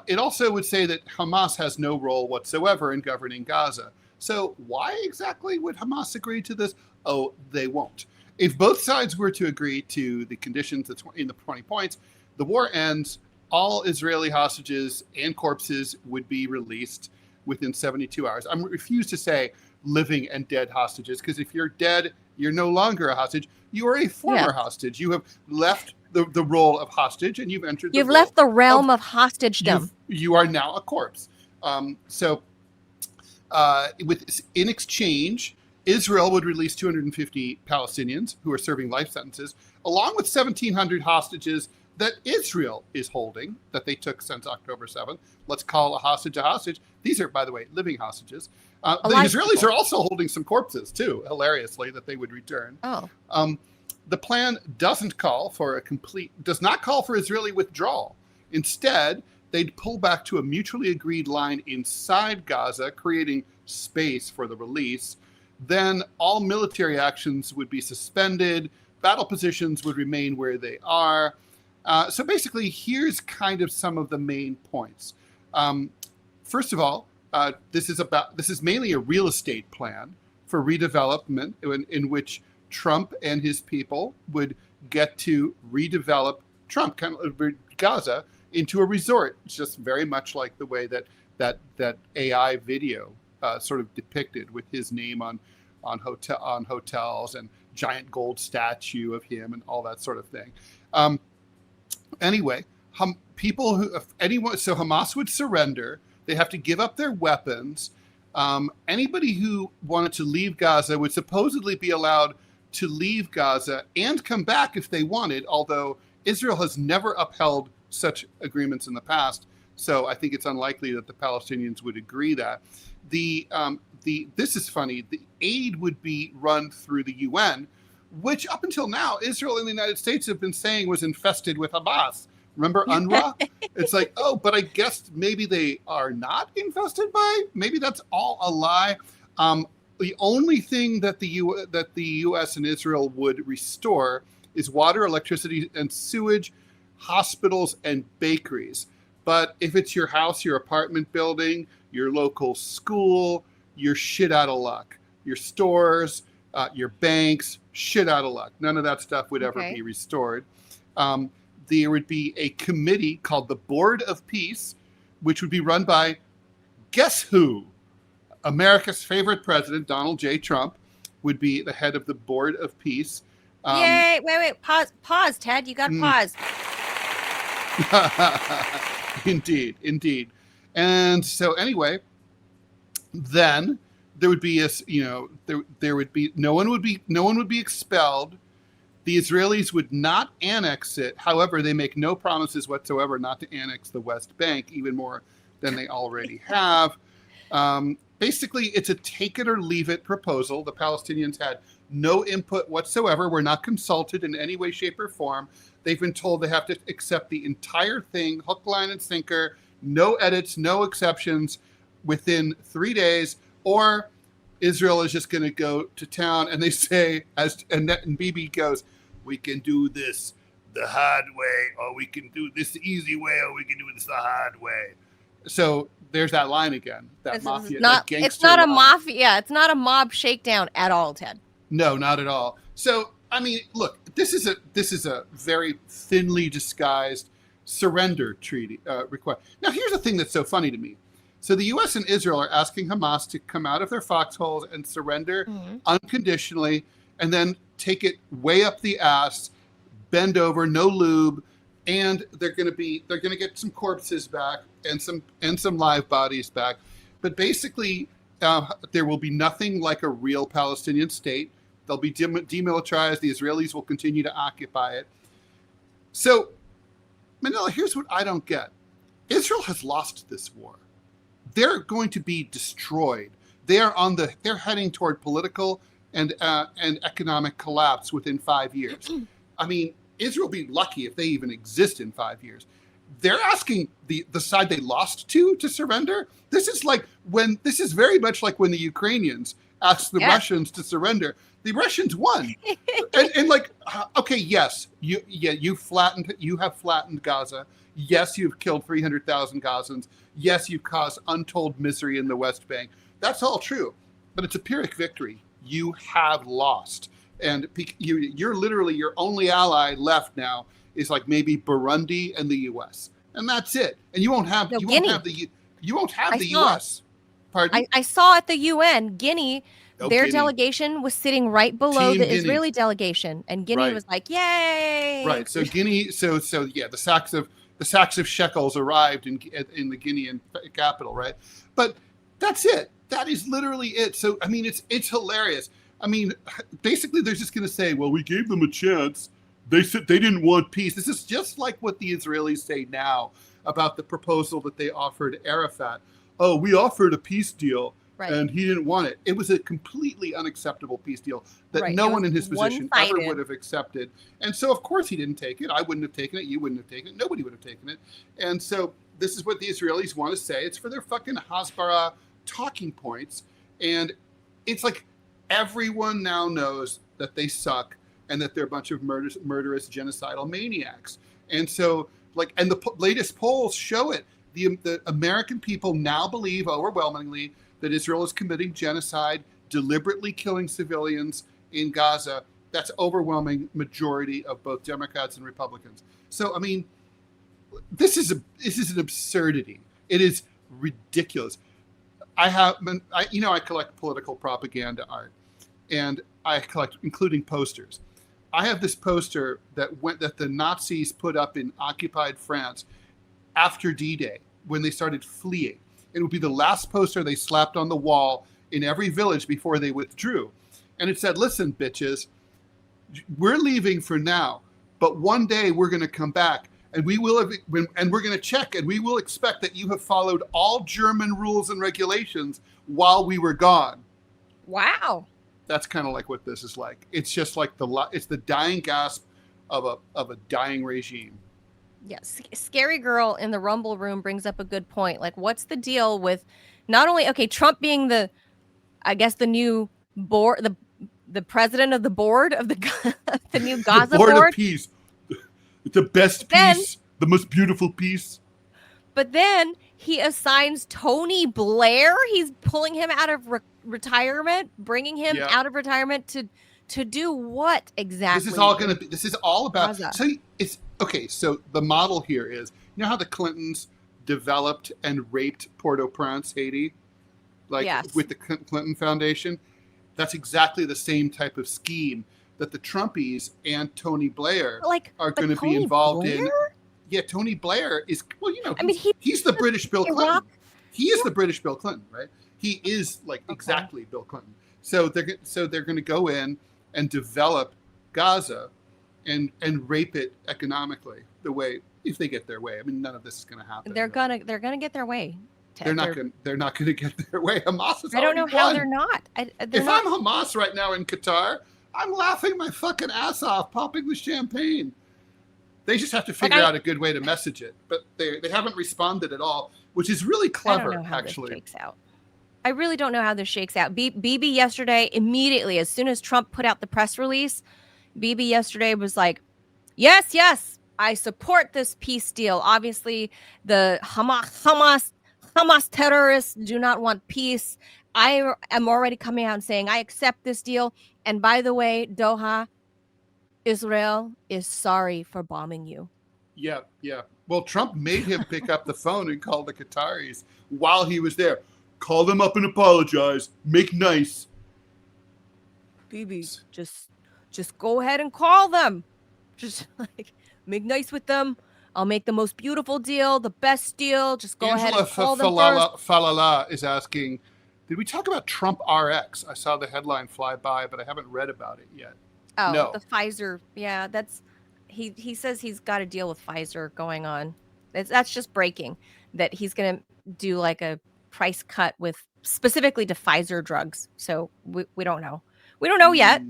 It also would say that Hamas has no role whatsoever in governing Gaza. So why exactly would Hamas agree to this? Oh, they won't. If both sides were to agree to the conditions in the 20 points, the war ends, all Israeli hostages and corpses would be released within 72 hours. I refuse to say living and dead hostages, because if you're dead, you're no longer a hostage. You are a former hostage. You have left the role of hostage, and you've entered.
You've left the realm of hostagedom.
You are now a corpse. In exchange, Israel would release 250 Palestinians who are serving life sentences, along with 1,700 hostages that Israel is holding, that they took since October 7th. Let's call a hostage a hostage. These are, by the way, living hostages. The Israelis are also holding some corpses, too, hilariously, that they would return.
Oh.
The plan does not call for Israeli withdrawal. Instead, they'd pull back to a mutually agreed line inside Gaza, creating space for the release. Then all military actions would be suspended. Battle positions would remain where they are. So basically, here's kind of some of the main points. First of all, this is mainly a real estate plan for redevelopment in which Trump and his people would get to redevelop Gaza into a resort. It's just very much like the way that AI video sort of depicted, with his name on hotels and giant gold statue of him and all that sort of thing. Anyway, so Hamas would surrender. They have to give up their weapons. Anybody who wanted to leave Gaza would supposedly be allowed to leave Gaza and come back if they wanted, although Israel has never upheld such agreements in the past. So I think it's unlikely that the Palestinians would agree that. This is funny. The aid would be run through the UN, which up until now, Israel and the United States have been saying was infested with Hamas. Remember UNRWA? It's like, oh, but I guess maybe they are not infested by. Maybe that's all a lie. The only thing that the U.S. and Israel would restore is water, electricity, and sewage, hospitals, and bakeries. But if it's your house, your apartment building, your local school, you're shit out of luck. Your stores, your banks, shit out of luck. None of that stuff would ever be restored. There would be a committee called the Board of Peace, which would be run by, guess who? America's favorite president, Donald J. Trump, would be the head of the Board of Peace.
Yay! Wait, pause, Ted. You got to pause.
Indeed. And so anyway, then there would be there would be no one would be expelled. The Israelis would not annex it. However, they make no promises whatsoever not to annex the West Bank, even more than they already have. Basically, it's a take it or leave it proposal. The Palestinians had no input whatsoever. Were not consulted in any way, shape, or form. They've been told they have to accept the entire thing, hook, line, and sinker, no edits, no exceptions, within 3 days, or Israel is just going to go to town. And they say, and Bibi goes, we can do this the hard way, or we can do this the easy way, or we can do this the hard way. So there's that line again. That mafia.
It's not a mafia. It's not a mob shakedown at all, Ted.
No, not at all. So I mean, look, this is a very thinly disguised surrender treaty request. Now, here's the thing that's so funny to me. So the U.S. and Israel are asking Hamas to come out of their foxholes and surrender unconditionally, and then take it way up the ass, bend over, no lube, and they're going to get some corpses back and some live bodies back. But basically, there will be nothing like a real Palestinian state. They'll be demilitarized. The Israelis will continue to occupy it. So, Manila, here's what I don't get. Israel has lost this war. They're going to be destroyed. They're heading toward political and economic collapse within 5 years. I mean, Israel will be lucky if they even exist in 5 years. They're asking the side they lost to surrender. This is very much like when the Ukrainians asked the Russians to surrender. The Russians won. and like, okay, yes, you have flattened Gaza. Yes, you've killed 300,000 Gazans. Yes, you've caused untold misery in the West Bank. That's all true, but it's a Pyrrhic victory. You have lost, and you're literally, your only ally left now is like maybe Burundi and the U.S. and that's it. And you won't have the U.S. Pardon?
I saw at the UN, Guinea. Their delegation was sitting right below the Israeli delegation, and Guinea was like, "Yay!"
Right. So Guinea. So yeah, the sacks of shekels arrived in the Guinean capital, right? But that's it. That is literally it. So I mean, it's hilarious. I mean, basically, they're just going to say, "Well, we gave them a chance. They said they didn't want peace." This is just like what the Israelis say now about the proposal that they offered Arafat. Oh, we offered a peace deal. Right. And he didn't want it. It was a completely unacceptable peace deal that no one in his position ever would have accepted. And so, of course, he didn't take it. I wouldn't have taken it. You wouldn't have taken it. Nobody would have taken it. And so this is what the Israelis want to say. It's for their fucking Hasbara talking points. And it's like everyone now knows that they suck. and that they're a bunch of murderous, genocidal maniacs. And so, and the latest polls show it. The American people now believe overwhelmingly that Israel is committing genocide, deliberately killing civilians in Gaza. That's overwhelming majority of both Democrats and Republicans. So, I mean, this is an absurdity. It is ridiculous. I collect political propaganda art, and I collect, including posters. I have this poster that the Nazis put up in occupied France after D-Day when they started fleeing. It would be the last poster they slapped on the wall in every village before they withdrew. And it said, listen, bitches, we're leaving for now, but one day we're going to come back and we're going to check and we will expect that you have followed all German rules and regulations while we were gone.
Wow.
That's kind of like what this is like. It's just like it's the dying gasp of a dying regime.
Yes. Scary Girl in the Rumble Room brings up a good point. Like, what's the deal with not only, Trump being the new board, the president of the board of the new Gaza
the board of peace, the best peace, the most beautiful peace.
But then he assigns Tony Blair. He's pulling him out of retirement, bringing him out of retirement to do what exactly?
This is all about. Gaza. So it's okay. So the model here is, you know how the Clintons developed and raped Port-au-Prince, Haiti, with the Clinton Foundation. That's exactly the same type of scheme that the Trumpies and Tony Blair are going to be involved in. Yeah, Tony Blair is, he's the British Bill Clinton. He is the British Bill Clinton, right? He is exactly Bill Clinton. So they're going to go in and develop Gaza and rape it economically the way, if they get their way. I mean, none of this is going to happen.
They're gonna get their way.
Ted. They're not going to get their way. Hamas is.
I don't know how they're not.
I'm Hamas right now in Qatar, I'm laughing my fucking ass off, popping the champagne. They just have to figure out a good way to message it, but they haven't responded at all, which is really clever.
I don't know how
actually.
This shakes out. I really don't know how this shakes out. Bibi yesterday, immediately, as soon as Trump put out the press release, Bibi yesterday was like, yes, I support this peace deal. Obviously, the Hamas terrorists do not want peace. I am already coming out and saying, I accept this deal. And by the way, Doha, Israel is sorry for bombing you.
Yeah. Well, Trump made him pick up the phone and call the Qataris while he was there. Call them up and apologize. Make nice.
Bibi, just go ahead and call them. Just make nice with them. I'll make the most beautiful deal, the best deal. Just go ahead and call them first.
Falala is asking, did we talk about Trump RX? I saw the headline fly by, but I haven't read about it yet.
Oh,
no.
The Pfizer. Yeah, that's he says he's got a deal with Pfizer going on. That's just breaking, that he's going to do a price cut with specifically to Pfizer drugs. So we don't know. We don't know yet.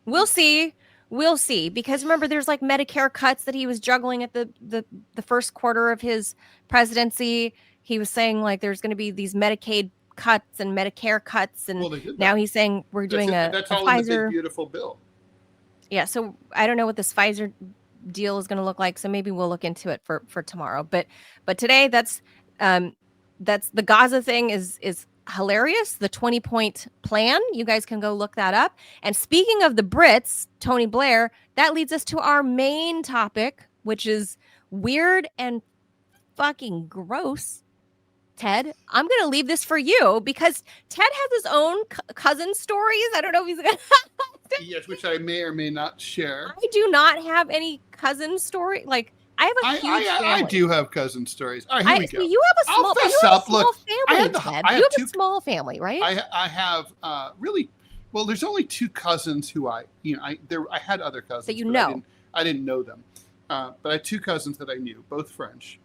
We'll see. Because remember, there's Medicare cuts that he was juggling at the first quarter of his presidency. He was saying there's going to be these Medicaid cuts and Medicare cuts, and now he's saying we're doing
that's
a
all
Pfizer.
In the big, beautiful bill.
Yeah, so I don't know what this Pfizer deal is going to look like. So maybe we'll look into it for tomorrow. But today, that's the Gaza thing is hilarious. The 20-point plan. You guys can go look that up. And speaking of the Brits, Tony Blair, that leads us to our main topic, which is weird and fucking gross. Ted, I'm going to leave this for you because Ted has his own cousin stories. I don't know if he's going to.
Yes, which I may or may not share.
I do not have any cousin story. I have a huge family.
I do have cousin stories. All right, here we go.
You have a small, family, Ted. You have a small family, right?
I have really. Well, there's only two cousins who I had other cousins
that you know.
I didn't know them, but I had two cousins that I knew, both French.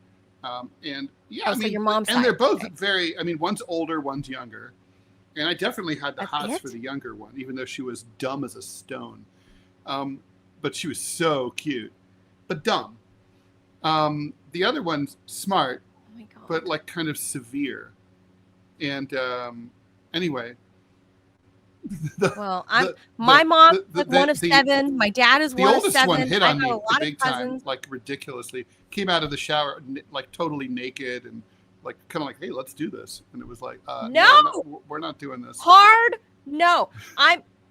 And yeah,
so your mom's
and they're both very. I mean, one's older, one's younger, and I definitely had the hots for the younger one, even though she was dumb as a stone. But she was so cute, but dumb. The other one's smart, but kind of severe. And anyway,
Well,
the,
my mom
the,
is one of seven. My dad is
the
one of
oldest
seven.
one hit
I
on
got
me
a lot
big
of cousins.
time, like ridiculously. Came out of the shower like totally naked and like kind of like, hey, let's do this. And it was like,
no,
we're not doing this.
Hard no.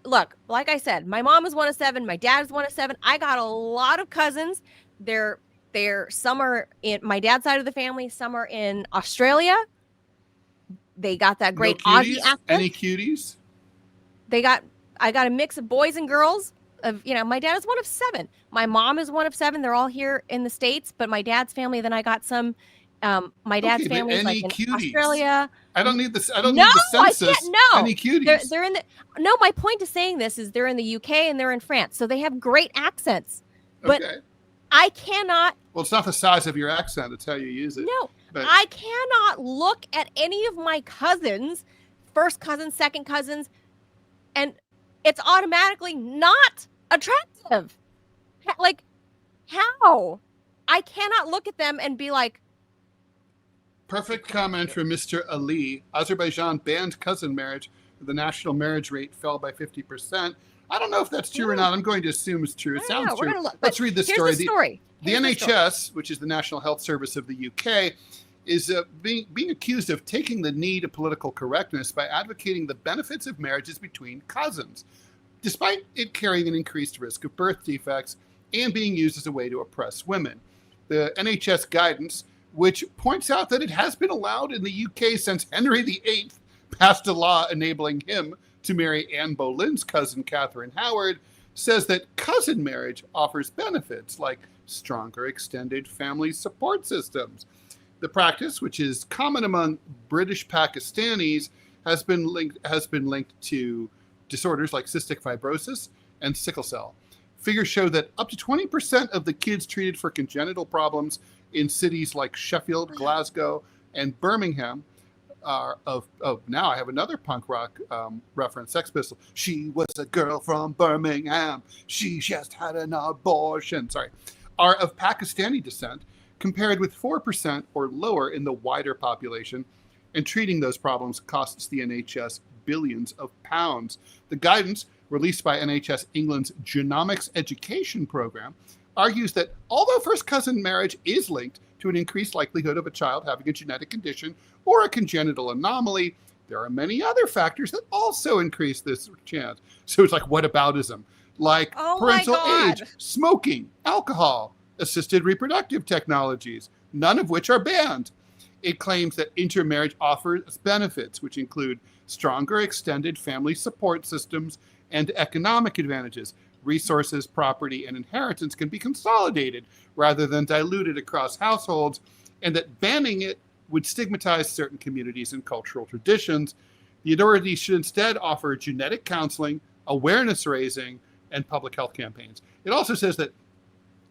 Look, like I said, my mom is one of seven. My dad is one of seven. I got a lot of cousins. They're some are in my dad's side of the family. Some are in Australia. They got that great Aussie accent.
Any cuties?
I got a mix of boys and girls. My dad is one of seven. My mom is one of seven. They're all here in the States, but my dad's family. Then I got some. My dad's family is like in Australia.
I don't need this. I don't need the census.
I can't. No,
any cuties?
They're in the. No, my point to saying this is they're in the UK and they're in France, so they have great accents. But I cannot.
Well, it's not the size of your accent; it's how you use it.
No, but I cannot look at any of my cousins, first cousins, second cousins, and it's automatically not attractive. Like, how? I cannot look at them and be like.
Perfect comment from Mr. Ali. Azerbaijan banned cousin marriage. The national marriage rate fell by 50%. I don't know if that's true or not. I'm going to assume it's true. It sounds true. Let's read the story. The NHS, which is the National Health Service of the UK, is being accused of taking the knee to political correctness by advocating the benefits of marriages between cousins, despite it carrying an increased risk of birth defects and being used as a way to oppress women. The NHS guidance, which points out that it has been allowed in the UK since Henry VIII passed a law enabling him to marry Anne Boleyn's cousin, Catherine Howard, says that cousin marriage offers benefits like stronger extended family support systems. The practice, which is common among British Pakistanis, has been linked to disorders like cystic fibrosis and sickle cell. Figures show that up to 20% of the kids treated for congenital problems in cities like Sheffield, Glasgow, and Birmingham are now I have another punk rock reference, Sex Pistols. She was a girl from Birmingham. She just had an abortion. Are of Pakistani descent, compared with 4% or lower in the wider population. And treating those problems costs the NHS billions of pounds. The guidance, released by NHS England's Genomics Education Programme, argues that although first cousin marriage is linked to an increased likelihood of a child having a genetic condition or a congenital anomaly, there are many other factors that also increase this chance. So it's like whataboutism, like parental age, smoking, alcohol, assisted reproductive technologies, none of which are banned. It claims that intermarriage offers benefits, which include stronger extended family support systems and economic advantages. Resources, property, and inheritance can be consolidated rather than diluted across households, and that banning it would stigmatize certain communities and cultural traditions. The authorities should instead offer genetic counseling, awareness raising, and public health campaigns. It also says that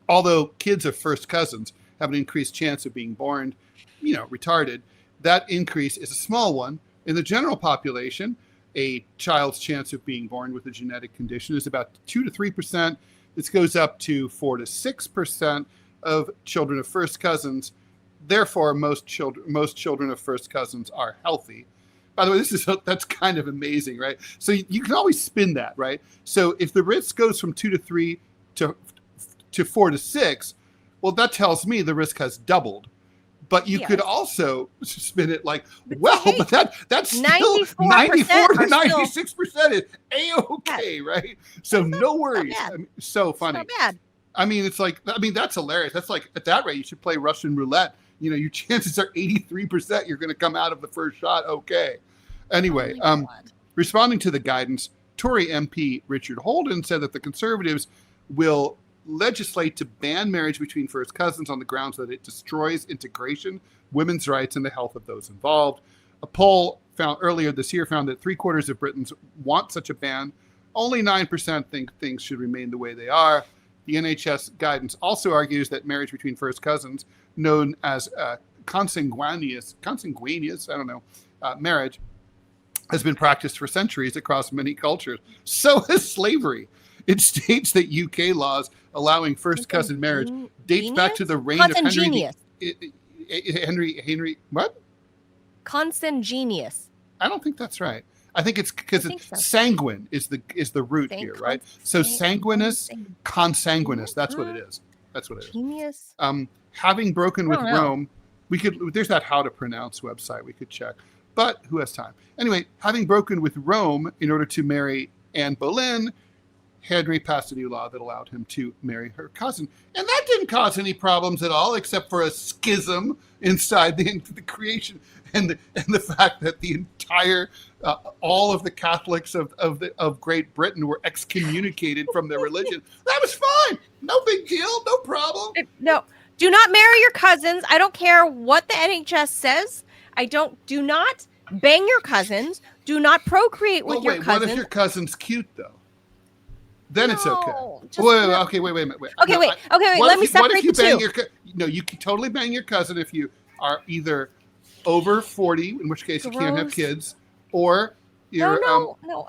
although kids of first cousins have an increased chance of being born, retarded, that increase is a small one. In the general population, a child's chance of being born with a genetic condition is about 2 to 3%. This goes up to 4 to 6% of children of first cousins. Therefore, most children of first cousins are healthy. By the way, that's kind of amazing, right? So you can always spin that, right? So if the risk goes from 2 to 3 to 4 to 6, well, that tells me the risk has doubled. But you could also spin it like, but that's still 94 to 96% is A-okay, right? So no worries. So funny.
Not bad.
That's hilarious. That's like, at that rate, you should play Russian roulette. Your chances are 83% you're going to come out of the first shot okay. Anyway, responding to the guidance, Tory MP Richard Holden said that the Conservatives will legislate to ban marriage between first cousins on the grounds that it destroys integration, women's rights, and the health of those involved. A poll found earlier this year found that 3/4 of Britons want such a ban. Only 9% think things should remain the way they are. The NHS guidance also argues that marriage between first cousins, known as consanguineous, marriage, has been practiced for centuries across many cultures. So has slavery. It states that UK laws allowing first cousin marriage dates back to the reign of Henry. What?
Consanguineous.
I don't think that's right. I think it's because sanguine is the root here, right? So sanguineous, consanguineous. That's what it is. That's what it is. Having broken with Rome, there's that how to pronounce website we could check, but who has time? Anyway, having broken with Rome in order to marry Anne Boleyn, Henry passed a new law that allowed him to marry her cousin. And that didn't cause any problems at all, except for a schism inside the creation and the fact that the entire, all of the Catholics of Great Britain were excommunicated from their religion. That was fine. No big deal. No problem.
No, do not marry your cousins. I don't care what the NHS says. Do not bang your cousins. Do not procreate with your cousins.
What if your cousin's cute, though? Then it's okay.
Wait a minute. Okay, wait. Let me separate the two.
No, you can totally bang your cousin if you are either over 40, in which case you can't have kids, or you're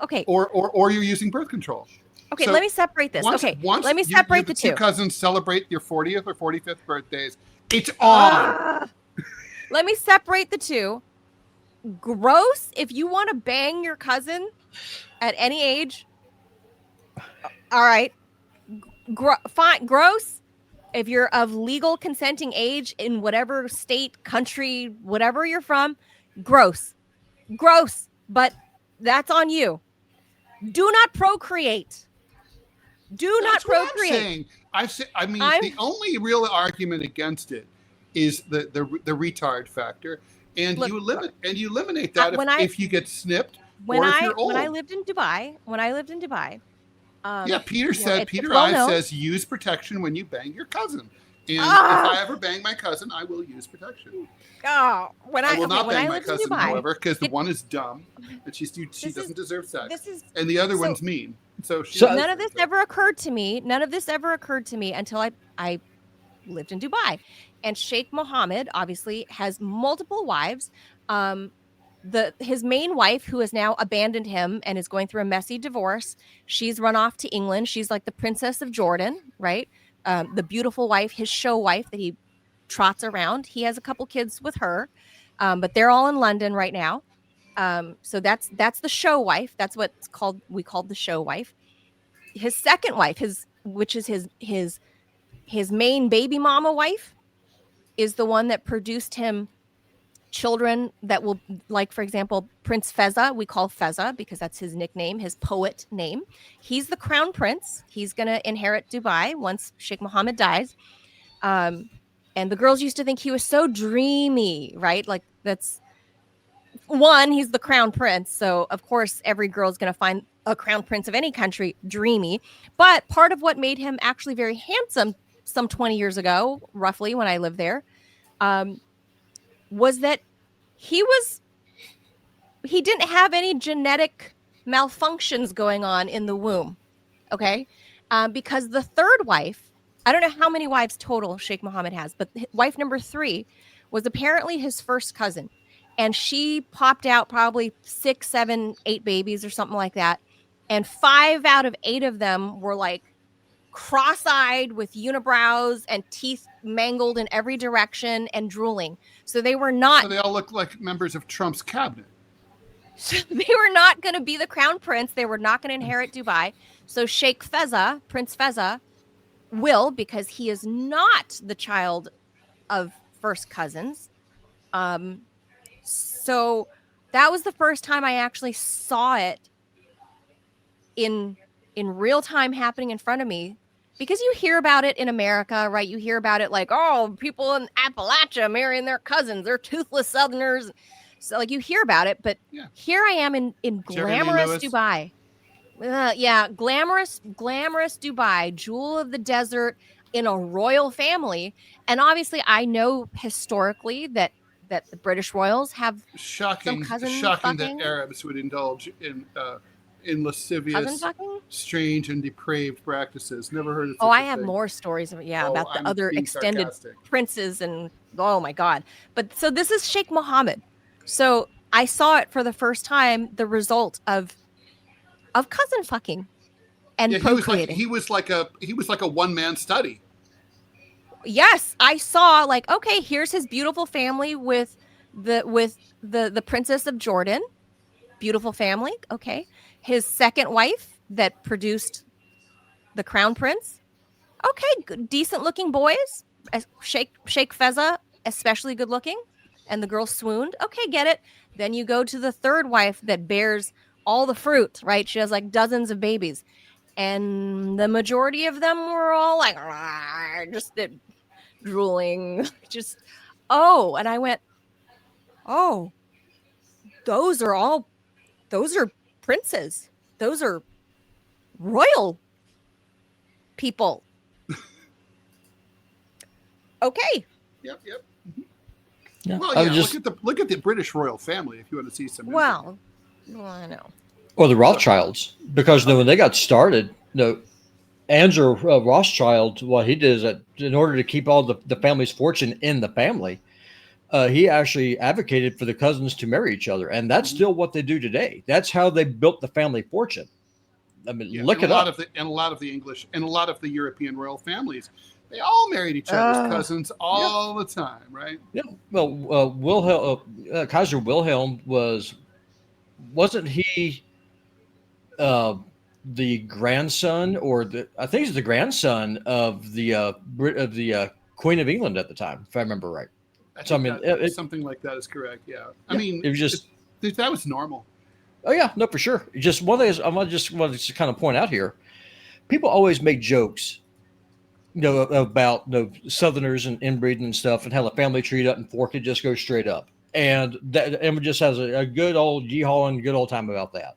okay.
Or you're using birth control.
Okay, so let me separate this. Let me separate the two.
Two cousins celebrate your 40th or 45th birthdays. It's on.
Let me separate the two. Gross. If you want to bang your cousin at any age. All right. Fine. Gross. If you're of legal consenting age in whatever state, country, whatever you're from, gross. But that's on you. Do not procreate.
That's what I'm saying. The only real argument against it is the retard factor, and you eliminate that if you get snipped or if you're old.
When I lived in Dubai.
Peter Ives says use protection when you bang your cousin. And if I ever bang my cousin, I will use protection. I will not bang my cousin, however, because the one is dumb and she doesn't deserve sex, and the other one's mean. So
none of this ever occurred to me. None of this ever occurred to me until I lived in Dubai. And Sheikh Mohammed obviously has multiple wives. His main wife, who has now abandoned him and is going through a messy divorce, she's run off to England. She's like the Princess of Jordan, right? The beautiful wife, his show wife that he trots around. He has a couple kids with her, but they're all in London right now. So that's the show wife. That's what's called. We called the show wife. His second wife, which is his main baby mama wife, is the one that produced him children that will, like, for example, Prince Feza. We call Feza because that's his nickname, his poet name. He's the crown prince. He's going to inherit Dubai once Sheikh Mohammed dies. And the girls used to think he was so dreamy, right? Like, that's one, he's the crown prince. So, of course, every girl is going to find a crown prince of any country dreamy. But part of what made him actually very handsome some 20 years ago, roughly, when I lived there, was that he didn't have any genetic malfunctions going on in the womb. Okay. Because the third wife, I don't know how many wives total Sheikh Mohammed has, but wife number 3 was apparently his first cousin. And she popped out probably 6, 7, 8 babies or something like that. And 5 out of 8 of them were like cross-eyed with unibrows and teeth mangled in every direction and drooling. So they were not.
So they all look like members of Trump's cabinet.
So they were not going to be the crown prince. They were not going to inherit Dubai. So Sheikh Feza, Prince Feza, will, because he is not the child of first cousins. So that was the first time I actually saw it in real time happening in front of me. Because you hear about it in America, right? You hear about it like, oh, people in Appalachia marrying their cousins. They're toothless Southerners. So, like, you hear about it. But here I am in glamorous Dubai. Glamorous Dubai, jewel of the desert, in a royal family. And obviously, I know historically that the British royals have
shocking that Arabs would indulge in lascivious, strange, and depraved practices. Never heard of.
I have more stories about the other extended princes and oh my God! But so this is Sheikh Mohammed. So I saw it for the first time. The result of cousin fucking and procreating.
He was like a one-man study.
Yes, I saw like, okay, here's his beautiful family with the Princess of Jordan. beautiful family. Okay. His second wife that produced the crown prince. Okay, good, decent looking boys. Sheikh Feza, especially good looking. And the girl swooned. Okay, get it. Then you go to the third wife that bears all the fruit, right? She has like dozens of babies. And the majority of them were all like, just drooling. Just, oh. And I went, oh, those are princes. Those are royal people. Okay.
Yep.
Yeah.
Well, yeah. Look at the British royal family if you want to see some.
Well, I know.
Or the Rothschilds, because when they got started, Andrew Rothschild, what he did is that in order to keep all the family's fortune in the family, he actually advocated for the cousins to marry each other, and that's still what they do today. That's how they built the family fortune. I mean, look it up.
And a lot of the English and a lot of the European royal families, they all married each other's cousins all the time, right?
Yeah. Well, Kaiser Wilhelm wasn't he the grandson, or I think he's the grandson of the Queen of England at the time, if I remember right.
Something like that is correct. Yeah. I mean,
it was just
that was normal.
Oh yeah, no, for sure. Just one thing is, I want to kind of point out here. People always make jokes, about Southerners and inbreeding and stuff, and how the family tree doesn't fork; it just goes straight up, and it just has a good old yeehaw and good old time about that.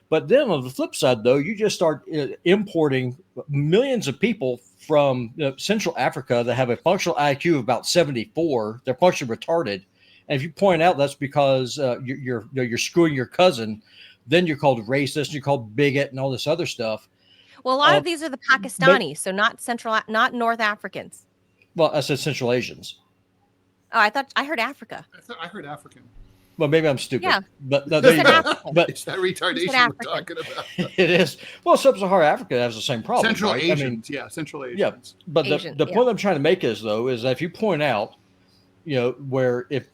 But then on the flip side, though, you just start importing millions of people from Central Africa that have a functional IQ of about 74. They're functionally retarded. And if you point out that's because you're screwing your cousin, then you're called racist, you're called bigot, and all this other stuff.
Well, a lot of these are the Pakistani, so not North Africans.
Well, I said Central Asians.
Oh, I heard Africa.
I heard African.
Well, maybe I'm stupid.
Yeah.
But there you go. But
it's that retardation we're talking about.
It is. Well, Sub-Saharan Africa has the same problem.
Central
right?
Asians, Central Asians.
Yeah, but the point I'm trying to make is that if you point out, where if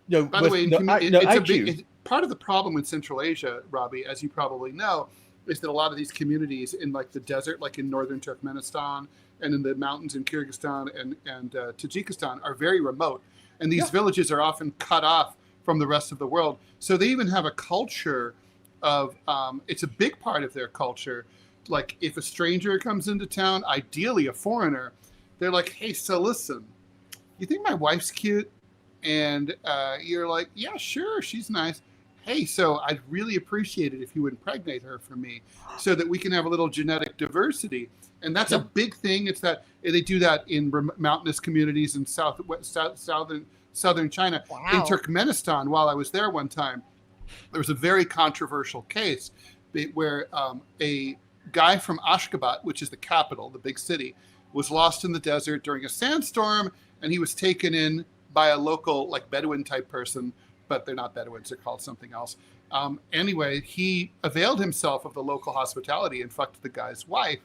by the way, part of the problem with Central Asia, Robbie, as you probably know, is that a lot of these communities in like the desert, like in northern Turkmenistan and in the mountains in Kyrgyzstan and Tajikistan, are very remote, and these villages are often cut off from the rest of the world. So they even have a culture of, it's a big part of their culture. Like if a stranger comes into town, ideally a foreigner, they're like, hey, so listen, you think my wife's cute? And you're like, yeah, sure, she's nice. Hey, so I'd really appreciate it if you would impregnate her for me so that we can have a little genetic diversity. And that's a big thing. It's that they do that in mountainous communities in southern China.
Wow.
In Turkmenistan, while I was there one time, there was a very controversial case where a guy from Ashgabat, which is the capital, the big city, was lost in the desert during a sandstorm, and he was taken in by a local like Bedouin type person, but they're not Bedouins, they're called something else. Anyway, he availed himself of the local hospitality and fucked the guy's wife.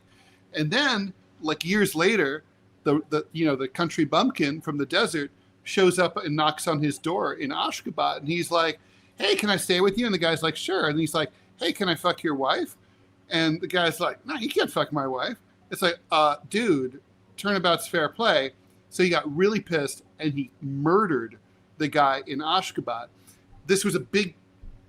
And then like years later, the country bumpkin from the desert shows up and knocks on his door in Ashgabat, and he's like, hey, can I stay with you? And the guy's like, sure. And he's like, hey, can I fuck your wife? And the guy's like, no, you can't fuck my wife. It's like, dude, turnabout's fair play. So he got really pissed and he murdered the guy in Ashgabat. This was a big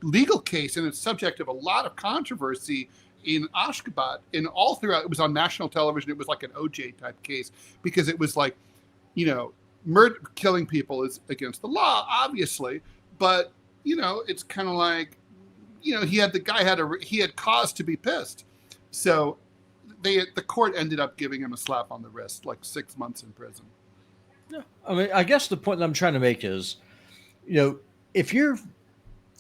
legal case and it's subject of a lot of controversy in Ashgabat and all throughout. It was on national television. It was like an OJ type case because it was like, killing people is against the law, obviously, but it's kind of like, he had cause to be pissed. So the court ended up giving him a slap on the wrist, like 6 months in prison.
Yeah. I mean, I guess the point that I'm trying to make is, if you're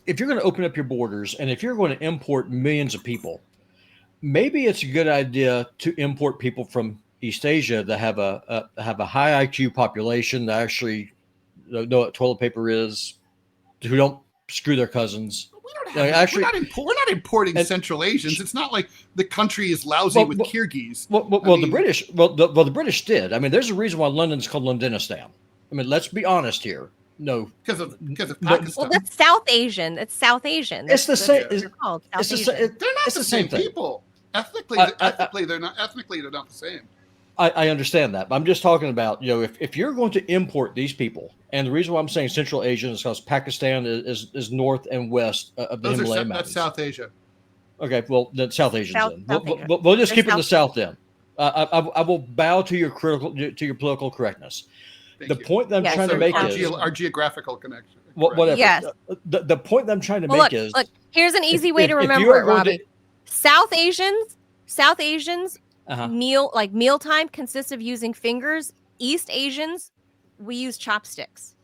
going to open up your borders and if you're going to import millions of people, maybe it's a good idea to import people from East Asia that have a high IQ population that actually know what toilet paper is, who don't screw their cousins.
We're not importing Central Asians. It's not like the country is lousy with Kyrgyz.
The British did. I mean, there's a reason why London's called Londonistan. I mean, let's be honest here. No.
because of
No.
Pakistan.
Well, that's South Asian. It's South Asian.
It's the
That's
same.
what they're called. South
It's the
Asian.
same.
They're not
It's
the
the
same
same thing.
people. Ethnically, they're not. Ethnically, they're not the same.
I understand that. But I'm just talking about, if you're going to import these people, and the reason why I'm saying Central Asian is because Pakistan is north and west of the
Those
Himalaya
that's
Mountains.
South Asia.
Okay, well, then South Asians then.
South Asia.
We'll just
They're
keep it in the
South
South then. I will bow to your political correctness.
Thank
The
you.
point that I'm
Yes,
trying to
so
make
our,
is
our geographical connection.
whatever.
Yes.
The point that I'm trying to
Well,
make is
look. Here's an easy way to
if
remember
you're
it,
going
Robbie. South Asians
uh-huh.
mealtime consists of using fingers. East Asians, we use chopsticks.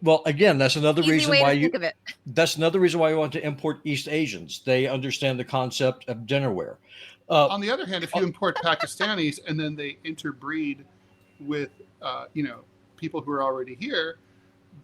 Well, again, that's another
Easy
reason
way
why
to think of it.
That's another reason why you want to import East Asians. They understand the concept of dinnerware.
On the other hand, if you import Pakistanis and then they interbreed with, people who are already here,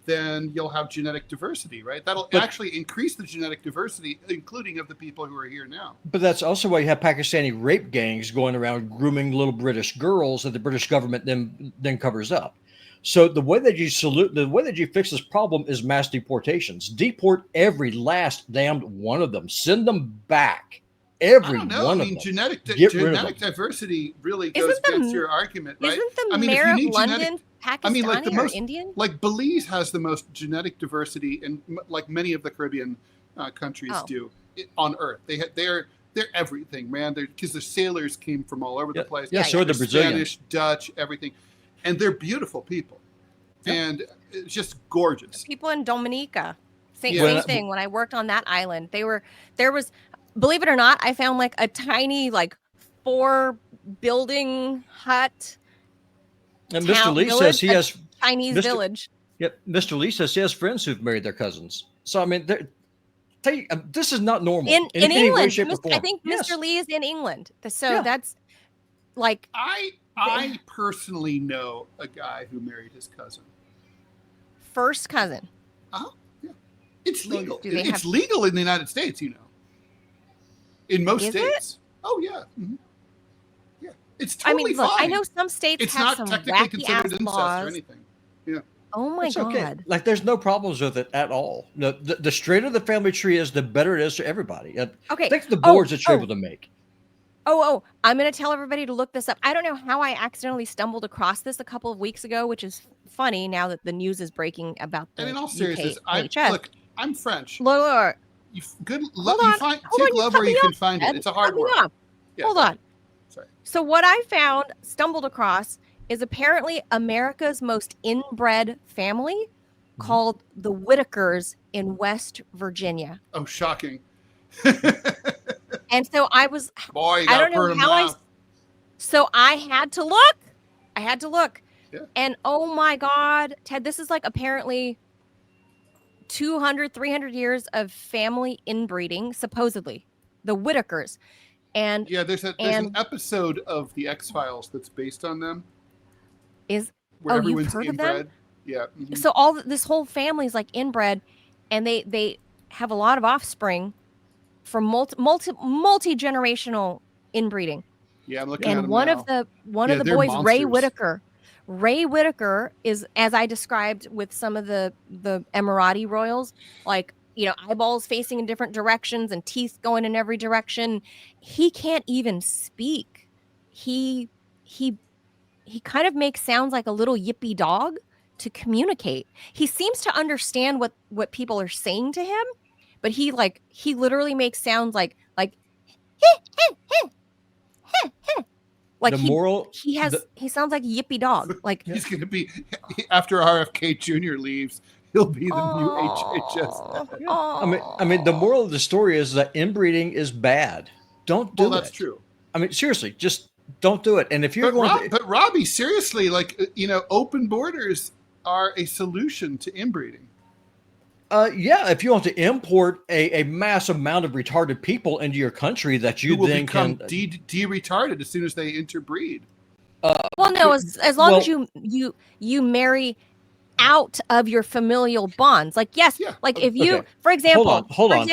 then you'll have genetic diversity, right? That'll actually increase the genetic diversity, including of the people who are here now.
But that's also why you have Pakistani rape gangs going around grooming little British girls that the British government then covers up. So the way that you fix this problem is mass deportations. Deport every last damned one of them. Send them back. Every
I don't know.
one
I mean,
of them.
genetic diversity really goes against your argument, right?
Isn't the
I mean,
mayor
if
of
you need
London Pakistani or Indian?
Like Belize has the most genetic diversity, and like many of the Caribbean countries do on Earth. They're everything, man. Because the sailors came from all over the place.
Yeah, so are the Brazilians.
Spanish, Dutch, everything, and they're beautiful people, and it's just gorgeous.
People in Dominica, same thing. When I worked on that island, there was, believe it or not, I found like a tiny 4-building hut.
And Mr. Lee says he has
Chinese village.
Yep, Mr. Lee says he has friends who've married their cousins. So I mean, this is not normal
in
any
England.
way, shape, or form.
I think
Yes.
Mr. Lee is in England, so that's like
I personally know a guy who married his cousin.
First cousin.
Oh, yeah. It's legal.
Do they
It's legal in the United States, In most
Is
states. Oh, yeah. Mm-hmm. Yeah. It's totally fine.
I know some states
It's
have
not
some
technically
wacky
considered
ass
incest
laws.
or anything. Yeah.
Oh my
It's
god!
okay. Like, there's no problems with it at all. No, the straighter the family tree is, the better it is for everybody.
Okay.
Think of the boards that you're able to make.
I'm going to tell everybody to look this up. I don't know how I accidentally stumbled across this a couple of weeks ago, which is funny now that the news is breaking about the
And in all
UK
seriousness,
NHS.
I'm French.
Look,
You
you
love
cut
where
me
you can
off,
find
Ed.
it. It's a hard
Cut me
word.
off.
Yeah,
Hold
sorry.
on.
Sorry.
So what I stumbled across, is apparently America's most inbred family called the Whitakers in West Virginia.
Oh, shocking.
And so I was,
Boy, you
I
gotta
don't know
burn 'em
how
now.
so I had to look.
Yeah.
And oh my God, Ted, this is like apparently 200, 300 years of family inbreeding, supposedly. The Whitakers. And
Yeah, there's an episode of the X-Files that's based on them. Where
you've
everyone's
heard of them?
inbred. Yeah. Mhm.
So this whole family is like inbred, and they have a lot of offspring from multi-generational inbreeding.
Yeah, I'm looking at
And
them
one
now.
of the
they're
boys, Ray
monsters.
Whitaker is, as I described with some of the Emirati royals, like, eyeballs facing in different directions and teeth going in every direction. He can't even speak. He kind of makes sounds like a little yippy dog to communicate. He seems to understand what people are saying to him, but he literally makes sounds like like he sounds like a yippy dog. Like
He's going to be, after RFK Jr. leaves, he'll be the new HHS.
I mean, the moral of the story is that inbreeding is bad. Don't do it.
Well, that's true.
I mean, seriously, just don't do it. And if you're
But Robbie, seriously, open borders are a solution to inbreeding.
if you want to import a mass amount of retarded people into your country that you
will
then
become
can
de-retarded as soon as they interbreed.
well, no, as long as you marry out of your familial bonds. Like, yes,
Yeah.
like if you,
Okay.
for example,
Hold on.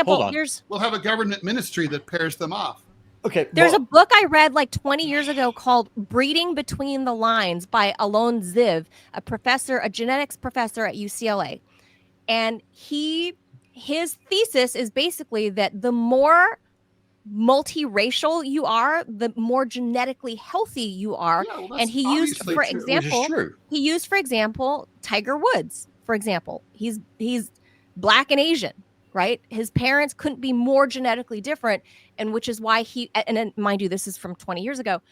We'll have a government ministry that pairs them off.
Okay.
There's
well,
a book I read like 20 years ago called Breeding Between the Lines by Alon Ziv, a genetics professor at UCLA. And his thesis is basically that the more multiracial you are, the more genetically healthy you are.
Yeah, well,
And
that's obviously
which is true.
for example, Tiger Woods, for example. He's black and Asian, right? His parents couldn't be more genetically different, and which is why and mind you, this is from 20 years ago.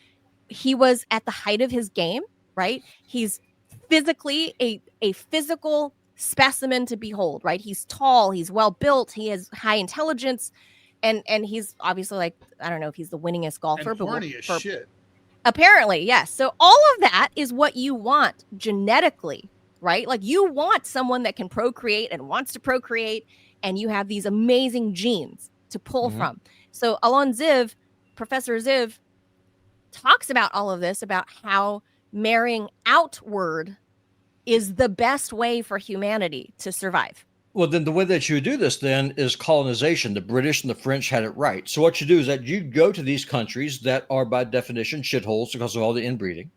He was at the height of his game, right? He's physically a physical specimen to behold, right? He's tall, he's well built, he has high intelligence, and he's obviously like, I don't know if he's the winningest golfer,
and
but
horny as shit.
Apparently, yes. So all of that is what you want genetically, right? Like you want someone that can procreate and wants to procreate, and you have these amazing genes to pull from. So Professor Ziv talks about all of this, about how marrying outward is the best way for humanity to survive.
Well, then the way that you do this then is colonization. The British and the French had it right. So what you do is that you go to these countries that are by definition shitholes because of all the inbreeding.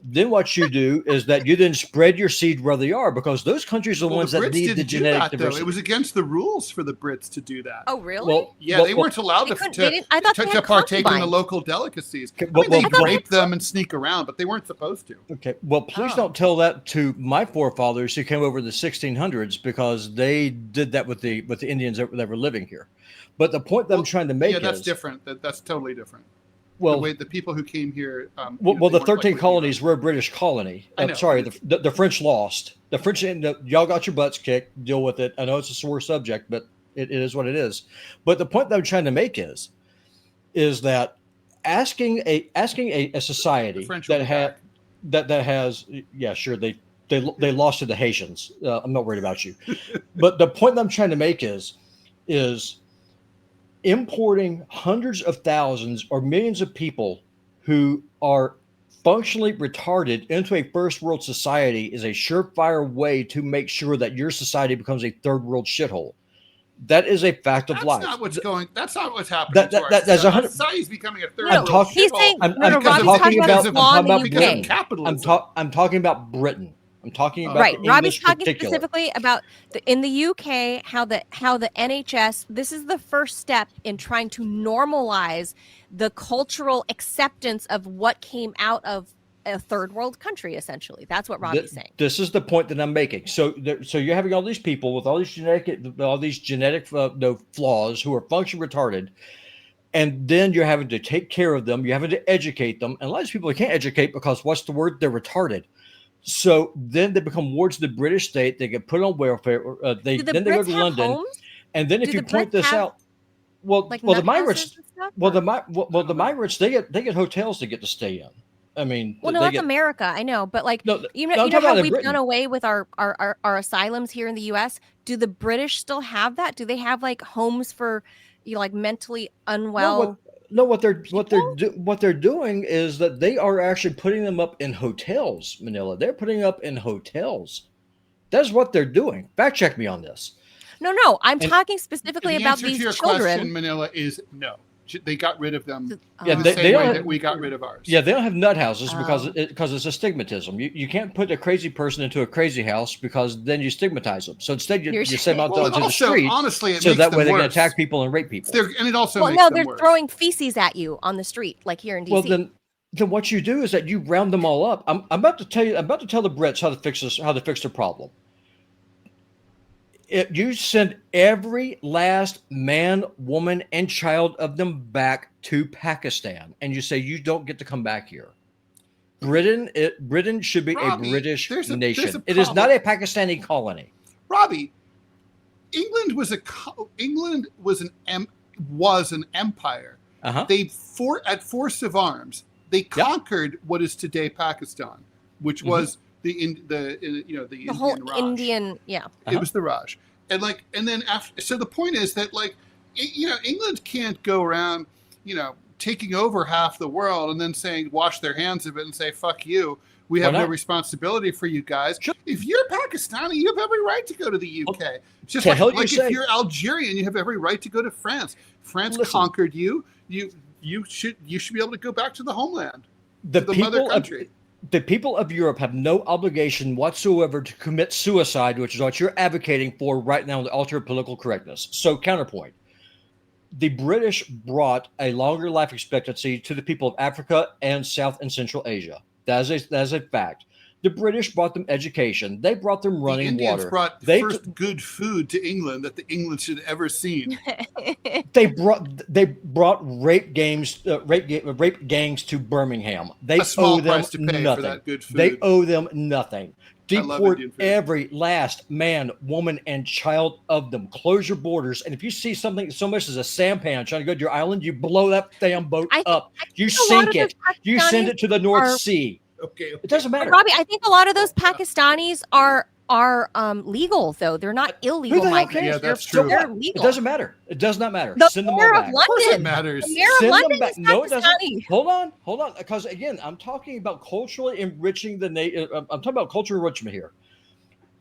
Then what you do is that you then spread your seed where they are, because those countries are the ones that need the genetic diversity.
It was against the rules for the Brits to do that.
Oh, really?
They weren't allowed to partake in the local delicacies. They rape them and sneak around, but they weren't supposed to.
Okay. Well, please don't tell that to my forefathers who came over in the 1600s, because they did that with the Indians that were living here. But the point that I'm trying to make
that's different. That's totally different.
Well,
the people who came here.
The 13 colonies were a British colony. I'm sorry, the French lost. The French, y'all got your butts kicked. Deal with it. I know it's a sore subject, but it is what it is. But the point that I'm trying to make is that asking a society that has they lost to the Haitians. I'm not worried about you. But the point that I'm trying to make is importing hundreds of thousands or millions of people who are functionally retarded into a first world society is a surefire way to make sure that your society becomes a third world shithole. That is a fact of life.
That's not what's happening.
That's 100.
Society's becoming a third world shithole.
He's saying
I'm talking about Britain. I'm talking about
right. Robbie's talking specifically about in the UK how the NHS. This is the first step in trying to normalize the cultural acceptance of what came out of a third world country. Essentially, that's what Robbie's saying.
This is the point that I'm making. So you're having all these people with all these genetic flaws who are function retarded. And then you're having to take care of them. You're having to educate them. And a lot of people can't educate because what's the word? They're retarded. So then they become wards of the British state. They get put on welfare. They go to London, homes? And then if you point this out, the migrants they get hotels they get to stay in. I mean,
that's America. I know, but you know how we've done away with our asylums here in the U.S. Do the British still have that? Do they have like homes for mentally unwell?
What they're doing is that they are actually putting them up in hotels, Manila. They're putting up in hotels. That's what they're doing. Fact check me on this.
No. I'm talking specifically about these children. The answer to your question,
Manila, is no. They got rid of them.
That
we got rid of ours.
Yeah, they don't have nut houses because it's a stigmatism. You can't put a crazy person into a crazy house because then you stigmatize them. So instead you send them out to the street.
Honestly,
so that way they can attack people and rape people.
And it also makes them
they're
worse.
Throwing feces at you on the street, like here in DC.
Well, then what you do is that you round them all up. I'm about to tell the Brits how to fix their problem. You send every last man, woman, and child of them back to Pakistan, and you say you don't get to come back here. Britain should be a British nation. It is not a Pakistani colony.
Robbie, England was an empire. They at force of arms they conquered what is today Pakistan, which was the
whole
Raj.
Indian,
It was the Raj, and then after. So the point is that England can't go around, taking over half the world and then saying wash their hands of it and say fuck you. We have no responsibility for you guys. Sure. If you're Pakistani, you have every right to go to the UK. Just if you're Algerian, you have every right to go to France. France conquered you. You you should be able to go back to the homeland,
The
to the mother
people
country.
the people of Europe have no obligation whatsoever to commit suicide, which is what you're advocating for right now on the altar of political correctness. So, counterpoint. The British brought a longer life expectancy to the people of Africa and South and Central Asia. That is a fact. The British brought them education. They brought them running
The Indians
water.
brought the first good food to England that the English had ever seen.
They brought rape gangs to Birmingham. They
A small
owe them
price to pay
nothing.
for that good food.
They owe them nothing.
I love
Deport
Indian food.
every last man, woman, and child of them. Close your borders. And if you see something so much as a sampan trying to go to your island, you blow that damn boat up. You sink it. You send it to the North Sea.
Okay.
It doesn't matter.
Robbie, I think a lot of those Pakistanis are legal, though. They're not illegal
Who the hell
migrants.
cares?
Yeah, that's
They're
true.
It
legal.
doesn't matter. It does not matter.
The
Send them
mayor
all
of
back.
Of course it
London.
matters.
The mayor of
Send them
London
back.
is
No, it doesn't.
Pakistani.
Hold on. Because again, I'm talking about culturally enriching I'm talking about cultural enrichment here.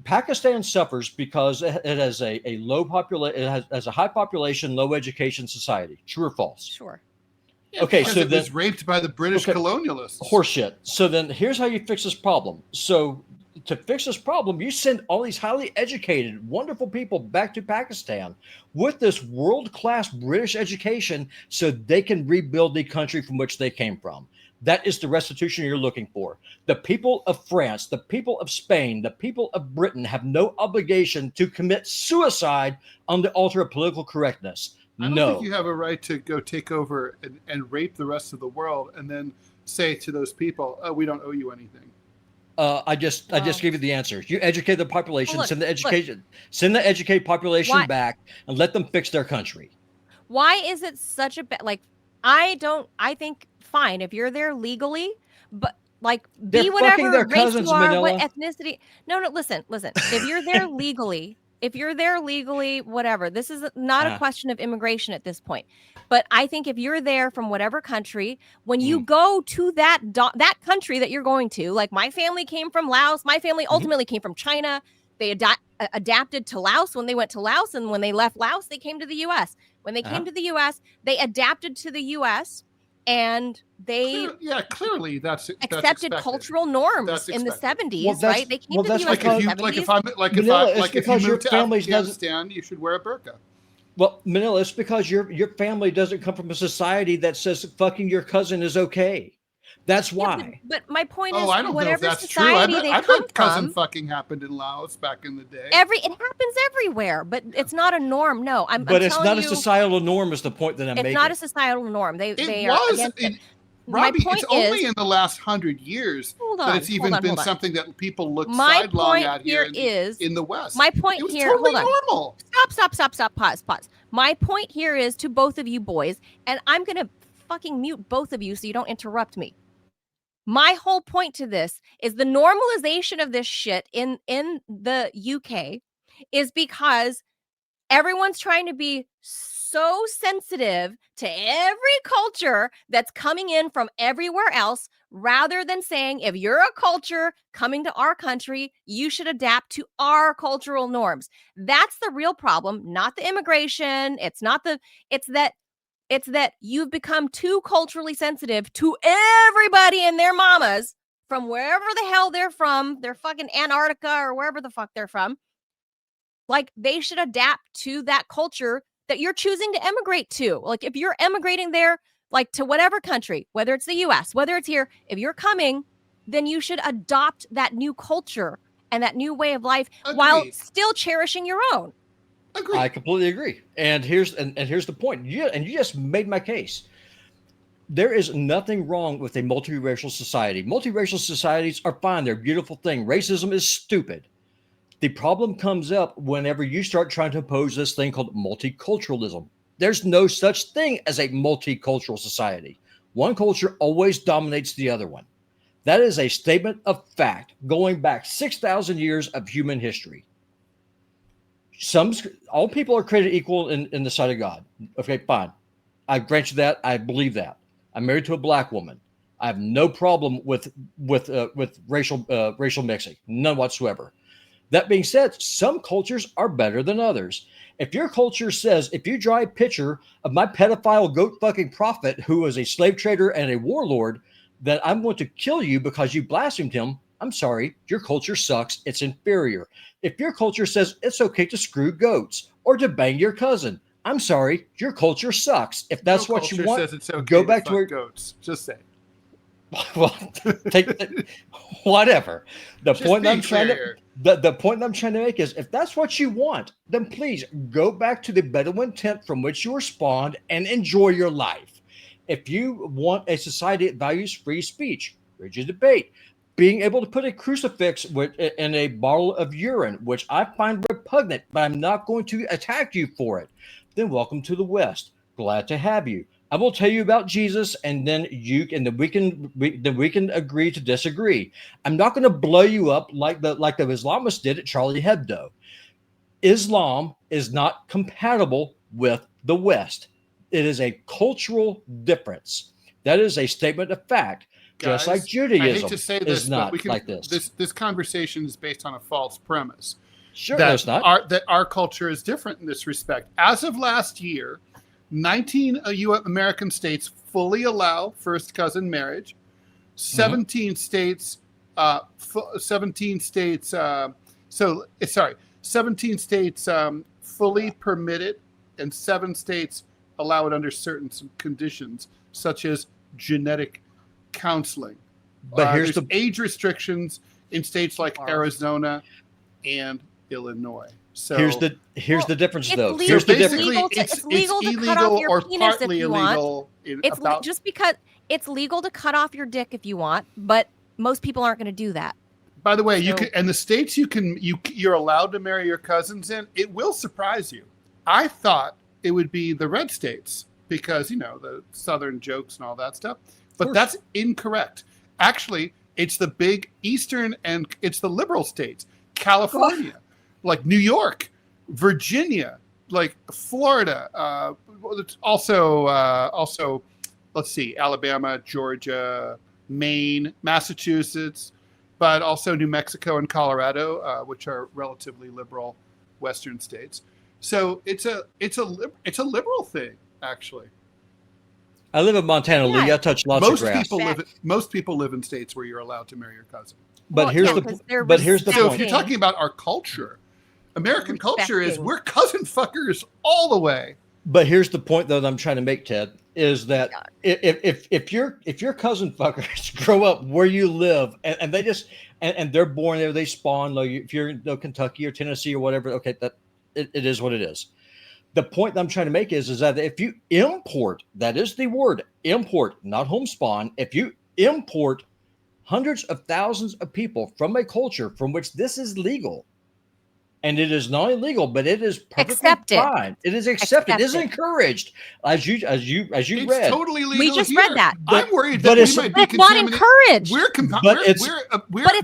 Pakistan suffers because it has a low population. It has a high population, low education society. True or false?
Sure.
Yeah,
Okay,
because
so
it
then-
was raped by the British colonialists.
Horseshit. So then here's how you fix this problem. So to fix this problem, you send all these highly educated, wonderful people back to Pakistan with this world-class British education so they can rebuild the country from which they came from. That is the restitution you're looking for. The people of France, the people of Spain, the people of Britain have no obligation to commit suicide on the altar of political correctness.
I don't
No.
think you have a right to go take over and rape the rest of the world and then say to those people, "Oh, we don't owe you anything."
I just gave you the answer. You educate the population,
Well,
send the educated population
Why-
back, and let them fix their country.
Why is it such a I think fine if you're there legally, but like
They're
be
fucking
whatever
their
race
cousins,
you are,
Manila.
what ethnicity. No, listen. If you're there legally, whatever. This is not a question of immigration at this point. But I think if you're there from whatever country, when you go to that country that you're going to, like my family came from Laos, my family ultimately came from China. They adapted to Laos when they went to Laos, and when they left Laos, they came to the U.S. When they came to the U.S., they adapted to the U.S. and they
clearly that's
accepted
expected.
cultural norms
That's
in the
expected.
70s,
Well, that's-
right? They came
well,
to the
that's
U.S.
because-
in the 70s.
Manila, it's
if you
because your
move to
family doesn't-
Afghanistan, you should wear a burqa.
Well, Manila, it's because your family doesn't come from a society that says fucking your cousin is okay. That's why.
But my point is,
Oh, I don't know if
whatever
that's true. I
society they
bet
come
cousin
from,
fucking happened in Laos back in the day.
it happens everywhere, but it's not a norm. No, I'm
But it's
telling
not a
you,
societal norm is the point that I'm
it's
making.
not a societal norm. They
It
are
was.
against it.
Robbie,
My
it's
point
only
is-
in the last 100 years
Hold
that
on,
it's even
hold
been
on.
something that people look
My
sidelong
point
at here
here is-
in the West.
My point
it was
here,
totally
hold on.
normal.
Stop. Pause. My point here is to both of you boys, and I'm going to fucking mute both of you so you don't interrupt me. My whole point to this is the normalization of this shit in the UK is because everyone's trying to be so sensitive to every culture that's coming in from everywhere else, rather than saying, if you're a culture coming to our country, you should adapt to our cultural norms. That's the real problem, not the immigration. It's that you've become too culturally sensitive to everybody and their mamas from wherever the hell they're from, they're fucking Antarctica or wherever the fuck they're from. Like, they should adapt to that culture that you're choosing to emigrate to. Like, if you're emigrating there, like to whatever country, whether it's the US, whether it's here, if you're coming, then you should adopt that new culture and that new way of life while
Agreed.
still cherishing your own.
Agreed.
I completely agree. And here's the point. You just made my case. There is nothing wrong with a multiracial society. Multiracial societies are fine. They're a beautiful thing. Racism is stupid. The problem comes up whenever you start trying to impose this thing called multiculturalism. There's no such thing as a multicultural society. One culture always dominates the other one. That is a statement of fact going back 6,000 years of human history. All people are created equal in the sight of God. Okay, fine. I grant you that. I believe that. I'm married to a black woman. I have no problem with racial mixing, none whatsoever. That being said, some cultures are better than others. If your culture says, if you draw a picture of my pedophile goat fucking prophet who was a slave trader and a warlord, that I'm going to kill you because you blasphemed him, I'm sorry, your culture sucks. It's inferior. If your culture says it's okay to screw goats or to bang your cousin, I'm sorry, your culture sucks. If that's what you want,
says it's okay
go back to where
goats. Just say.
Well, whatever. The
Just
point
being
I'm trying
clear.
the point I'm trying to make is, if that's what you want, then please go back to the Bedouin tent from which you were spawned and enjoy your life. If you want a society that values free speech, rigid debate, being able to put a crucifix in a bottle of urine, which I find repugnant, but I'm not going to attack you for it, then welcome to the West. Glad to have you. I will tell you about Jesus, and then we can agree to disagree. I'm not going to blow you up like the Islamists did at Charlie Hebdo. Islam is not compatible with the West. It is a cultural difference. That is a statement of fact.
Guys,
just like Judaism
I hate to say this,
is not
but we can,
like this.
This conversation is based on a false premise.
Sure, that's not.
That our culture is different in this respect. As of last year, 19 American states fully allow first cousin marriage. 17 states, 17 states fully permit it, and 7 states allow it under certain conditions, such as genetic counseling.
But here's
there's age restrictions in states like Arizona and Illinois. So
here's the difference, though.
Legal,
Here's the
difference.
It's
legal to cut
illegal
off your
or
penis if
partly
you
illegal.
want. Just because it's legal to cut off your dick if you want, but most people aren't going to do that.
By the way, you can, and the states you're allowed to marry your cousins in, it will surprise you. I thought it would be the red states because, the Southern jokes and all that stuff, but that's incorrect. Actually, it's the big Eastern and it's the liberal states, California, like New York, Virginia, like Florida, also, let's see, Alabama, Georgia, Maine, Massachusetts, but also New Mexico and Colorado, which are relatively liberal Western states. So it's a liberal thing, actually.
I live in Montana, Lee. I touch lots of grass.
Most people live in states where you're allowed to marry your cousin.
But here's the point.
So if you're talking about our culture, American culture is we're cousin fuckers all the way.
But here's the point, though, that I'm trying to make, Ted, is that if your cousin fuckers grow up where you live and they just and they're born there, they spawn. Like if you're in Kentucky or Tennessee or whatever, okay, that it is what it is. The point that I'm trying to make is that if you import, that is the word, import, not homespawn. If you import hundreds of thousands of people from a culture from which this is legal, and it is not illegal, but it is perfectly fine. It is accepted. It is encourred, as you read.
It's totally legal.
We just read that.
I'm worried that we might be
it's not encouraged.
But
it's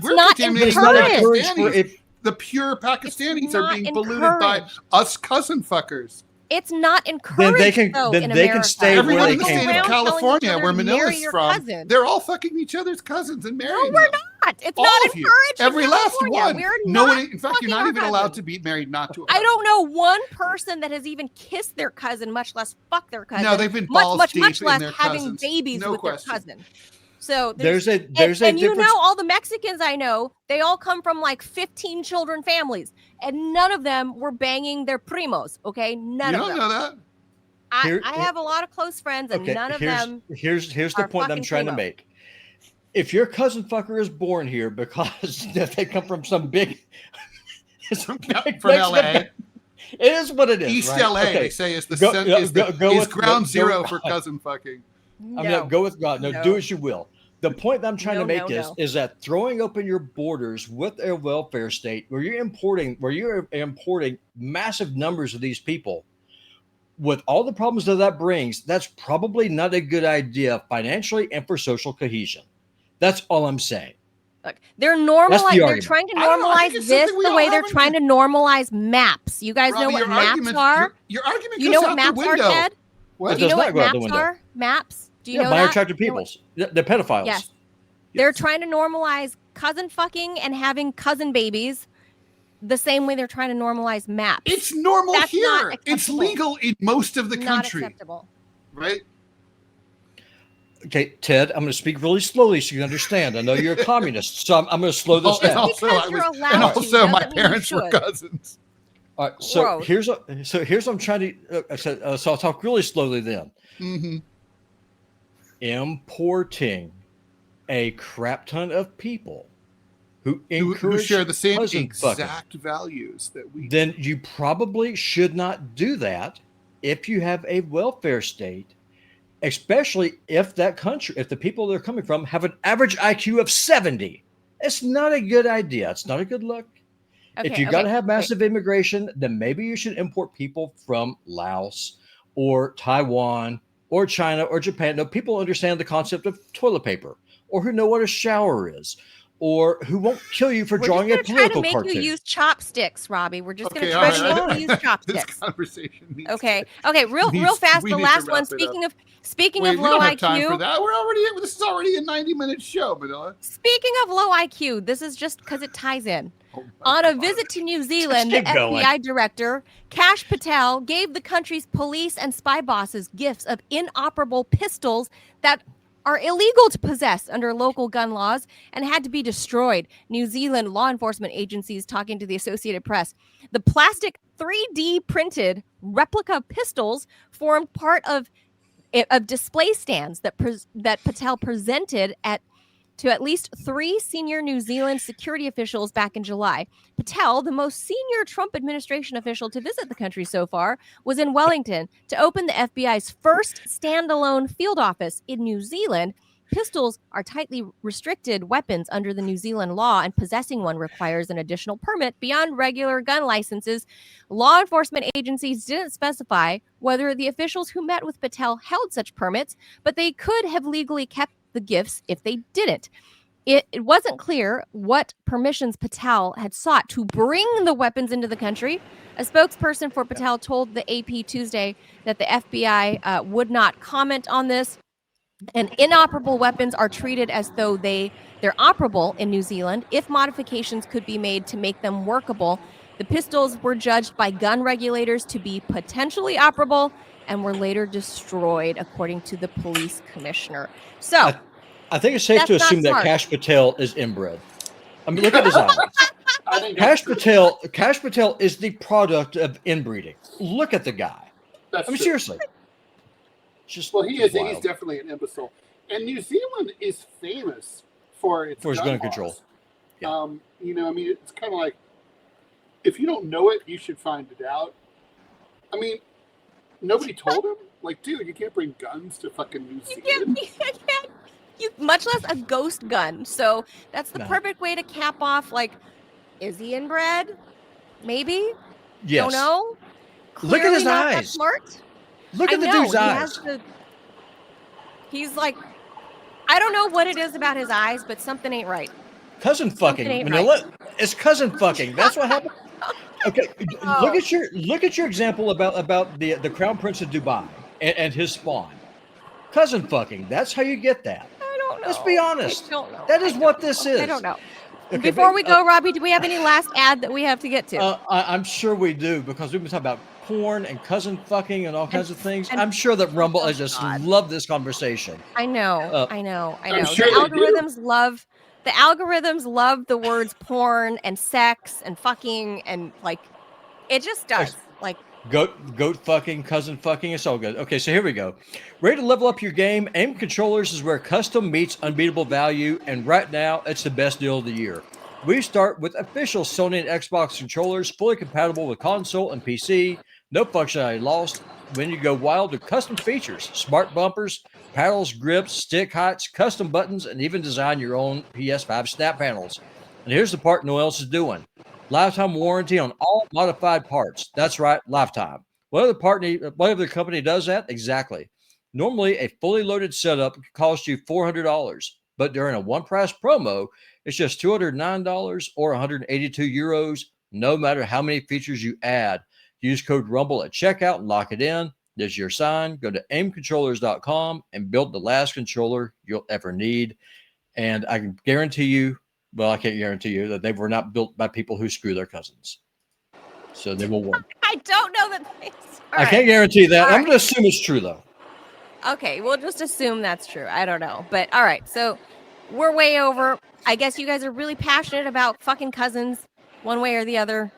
not encouraged.
The pure Pakistanis are being polluted by us cousin fuckers.
It's not encouraged.
Then they can stay
Everyone
where
in the state of California, where Manila's from, they're all fucking each other's cousins and marrying them.
No, we're not. It's
all
not
of you.
encouraged.
Every last one.
No one.
In fact, you're not even allowed to be married not to.
I don't know one person that has even kissed their cousin, much less fuck their cousin.
No, they've been balls deep
much less
in their
having
cousins.
babies with their cousin. So
there's a
all the Mexicans I know, they all come from like 15 children families, and none of them were banging their primos. Okay, none of them.
You don't know that.
I have a lot of close friends, and none of them.
Here's the point I'm trying to make. If your cousin fucker is born here because they come from some big,
from LA,
it is what it is.
East
right?
LA,
okay.
they say is ground zero for cousin fucking.
I'm gonna go with God. No, do as you will. The point that I'm trying to make is that throwing open your borders with a welfare state where you're importing massive numbers of these people, with all the problems that brings, that's probably not a good idea financially and for social cohesion. That's all I'm saying.
Look, they're trying to normalize this the way they're trying to normalize maps. You guys know what maps are?
Your argument
you know what maps are, Ted?
What?
Do you know what maps are? Maps? Do you know that?
Attractive peoples. They're pedophiles.
Yes. They're trying to normalize cousin fucking and having cousin babies the same way they're trying to normalize maps.
It's normal
That's not
here. It's
acceptable.
legal in most of the
Not
country,
acceptable.
right?
Okay, Ted, I'm going to speak really slowly so you understand. I know you're a communist, so I'm going to slow this
And
down.
also,
because you're allowed
and
to
also my
doesn't mean you
parents were
should.
cousins.
All right, so
Gross.
here's what I'm trying to. So I'll talk really slowly then.
Mm-hmm.
Importing a crap ton of people who
Who share the same
cousin
exact
fucking,
values that we.
then you probably should not do that if you have a welfare state, especially if that country, if the people they're coming from have an average IQ of 70. It's not a good idea. It's not a good look. If you got to have massive immigration, then maybe you should import people from Laos or Taiwan or China or Japan. No, people understand the concept of toilet paper, or who know what a shower is, or who won't kill you for drawing a political
We're just
cartoon.
try to make you use chopsticks, Robbie. We're just going to
Okay,
try
all
to
right.
make you use
This
chopsticks.
conversation needs
Okay.
to-
Okay. Real
needs-
fast.
we
The
need to
last one.
wrap it up.
Speaking
Wait,
of
we
low
don't have time for
IQ.
that. This is already a 90-minute show, Manila.
Speaking of low IQ, this is just because it ties in.
Oh my
On a
God.
visit to New Zealand, the
keep going.
FBI director, Kash Patel, gave the country's police and spy bosses gifts of inoperable pistols that are illegal to possess under local gun laws and had to be destroyed. New Zealand law enforcement agencies talking to the Associated Press. The plastic 3D printed replica pistols formed part of display stands that Patel presented to at least 3 senior New Zealand security officials back in July. Patel, the most senior Trump administration official to visit the country so far, was in Wellington to open the FBI's first standalone field office in New Zealand. Pistols are tightly restricted weapons under the New Zealand law, and possessing one requires an additional permit beyond regular gun licenses. Law enforcement agencies didn't specify whether the officials who met with Patel held such permits, but they could have legally kept the gifts if they didn't. It wasn't clear what permissions Patel had sought to bring the weapons into the country. A spokesperson for Patel told the AP Tuesday that the FBI would not comment on this. And inoperable weapons are treated as though they're operable in New Zealand if modifications could be made to make them workable. The pistols were judged by gun regulators to be potentially operable and were later destroyed, according to the police commissioner. So
I think it's safe to assume that Kash Patel is inbred. I mean, look at his eyes. Kash Patel is the product of inbreeding. Look at the guy. Seriously.
Well, he is. He's definitely an imbecile. And New Zealand is famous for its gun
control.
Yeah. It's kind of like, if you don't know it, you should find it out. I mean, nobody told him. Like, dude, you can't bring guns to fucking New Zealand.
You much less a ghost gun. So that's the perfect way to cap off. Like, is he inbred? Maybe.
Yes.
Don't know.
Look at his
Clearly not
eyes.
that smart.
Look at the dude's eyes.
He's like, I don't know what it is about his eyes, but something ain't right.
Cousin fucking, Manila. Right. It's cousin fucking. That's what happened. Okay, look at your example about the Crown Prince of Dubai and his spawn. Cousin fucking. That's how you get that.
I don't know.
Let's be honest.
I don't know.
That is what this is.
I don't know.
Okay,
Before we go, Robbie, do we have any last ad that we have to get to?
I'm sure we do, because we've been talking about porn and cousin fucking and all kinds of things. I'm sure that Rumble has just loved this conversation.
I know.
I'm sure
The algorithms love the words porn and sex and fucking, and like it just does. Like
goat fucking, cousin fucking, it's all good. Okay, so here we go. Ready to level up your game? AIM Controllers is where custom meets unbeatable value, and right now it's the best deal of the year. We start with official Sony and Xbox controllers, fully compatible with console and PC. No functionality lost when you go wild with custom features, smart bumpers, paddles, grips, stick heights, custom buttons, and even design your own PS5 snap panels. And here's the part no one else is doing. Lifetime warranty on all modified parts. That's right, lifetime. What other company does that? Exactly. Normally, a fully loaded setup could cost you $400, but during a one-price promo, it's just $209 or 182 euros, no matter how many features you add. Use code RUMBLE at checkout and lock it in. There's your sign. Go to aimcontrollers.com and build the last controller you'll ever need. And I can guarantee you, Well, I can't guarantee you that they were not built by people who screw their cousins. So they will warn.
I don't know that.
I can't guarantee that.
All
I'm going to assume it's true, though.
Okay, we'll just assume that's true. I don't know. But all right, so we're way over. I guess you guys are really passionate about fucking cousins one way or the other.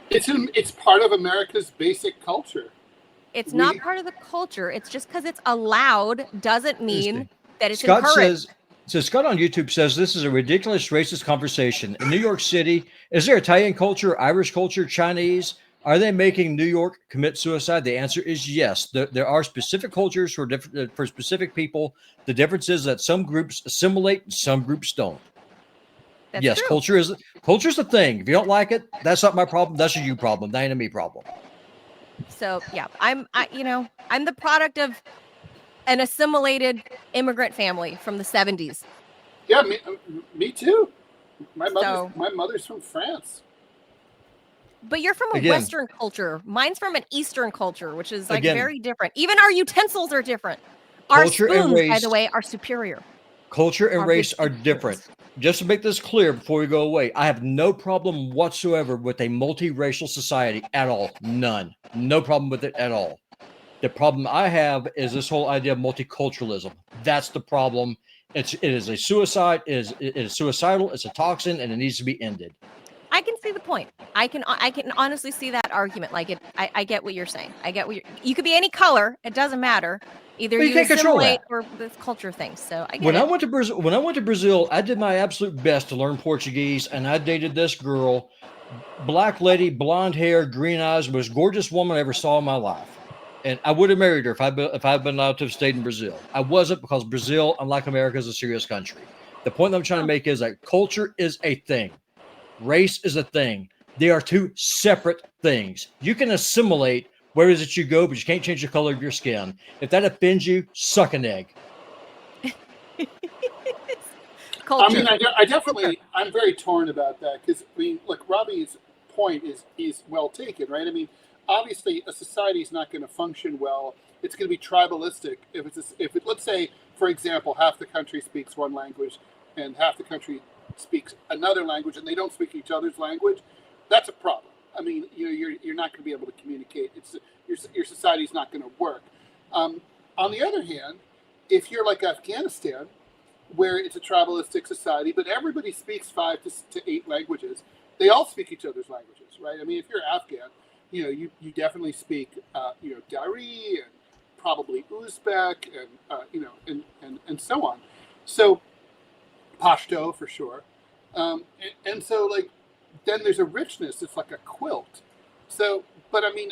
It's part of America's basic culture.
It's not part of the culture. It's just because it's allowed doesn't mean that it's
Scott
encouraged.
Scott on YouTube says this is a ridiculous racist conversation. In New York City, is there Italian culture, Irish culture, Chinese? Are they making New York commit suicide? The answer is yes. There are specific cultures for specific people. The difference is that some groups assimilate and some groups don't.
That's
yes,
true.
culture's the thing. If you don't like it, that's not my problem. That's a you problem. That ain't a me problem.
So yeah, I'm the product of an assimilated immigrant family from the 70s.
Yeah, me too. My mother's from France.
But you're from a Western culture. Mine's from an Eastern culture, which is very different. Even our utensils are different. Our spoons, by the way, are superior.
Culture and race are different. Just to make this clear before we go away, I have no problem whatsoever with a multiracial society at all. None. No problem with it at all. The problem I have is this whole idea of multiculturalism. That's the problem. It is a suicide. It is suicidal. It's a toxin, and it needs to be ended.
I can see the point. I can honestly see that argument. Like I get what you're saying. I get what you could be any color. It doesn't matter. Either you assimilate or this culture thing. So I get
when I went to Brazil, I did my absolute best to learn Portuguese, and I dated this girl, black lady, blonde hair, green eyes, most gorgeous woman I ever saw in my life. And I would have married her if I'd been allowed to have stayed in Brazil. I wasn't, because Brazil, unlike America, is a serious country. The point that I'm trying to make is that culture is a thing. Race is a thing. They are two separate things. You can assimilate where is it you go, but you can't change the color of your skin. If that offends you, suck an egg.
I mean, I'm very torn about that, because, I mean, look, Robbie's point is well taken, right? I mean, obviously, a society is not going to function well. It's going to be tribalistic. Let's say, for example, half the country speaks one language and half the country speaks another language, and they don't speak each other's language. That's a problem. I mean, you're not going to be able to communicate. Your society's not going to work. On the other hand, if you're like Afghanistan, where it's a tribalistic society, but everybody speaks 5 to 8 languages, they all speak each other's languages, right? I mean, if you're Afghan, you definitely speak, Dari and probably Uzbek and so on. So Pashto for sure. And so, like, then there's a richness. It's like a quilt. So, but I mean,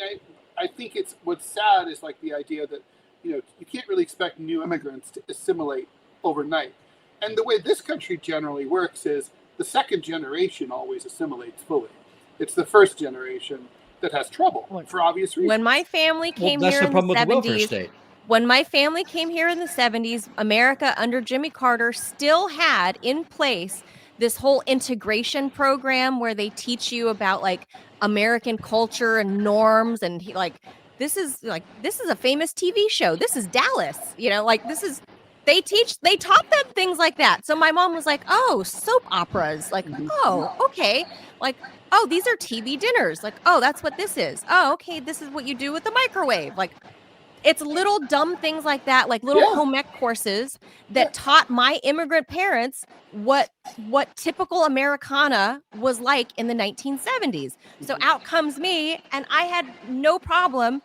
I think what's sad is like the idea that, you can't really expect new immigrants to assimilate overnight. And the way this country generally works is the second generation always assimilates fully. It's the first generation that has trouble for obvious reasons.
When my family came here in the 70s, when my family came here in the 70s, America under Jimmy Carter still had in place this whole integration program where they teach you about like American culture and norms, and this is a famous TV show. This is Dallas, they taught them things like that. So my mom was like, oh, soap operas, like, oh, okay, like, oh, these are TV dinners, like, oh, that's what this is. Oh, okay, this is what you do with the microwave. Like, it's little dumb things like that, like little home ec courses that taught my immigrant parents what typical Americana was like in the 1970s. So out comes me, and I had no problem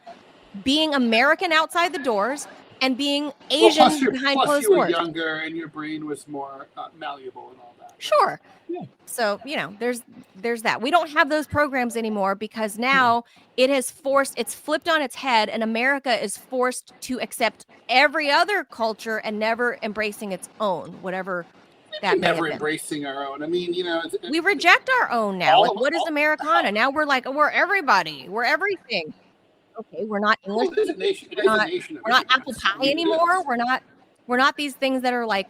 being American outside the doors and being Asian behind closed doors.
You were younger, and your brain was more malleable and all that.
Sure. Yeah. So, there's that. We don't have those programs anymore because now it's flipped on its head, and America is forced to accept every other culture and never embracing its own, whatever that may have been.
Never embracing our own. I mean,
we reject our own now. Like, what is Americana? Now we're like, we're everybody. We're everything. Okay, we're not English.
It is a nation.
We're not apple pie anymore. We're not these things that are like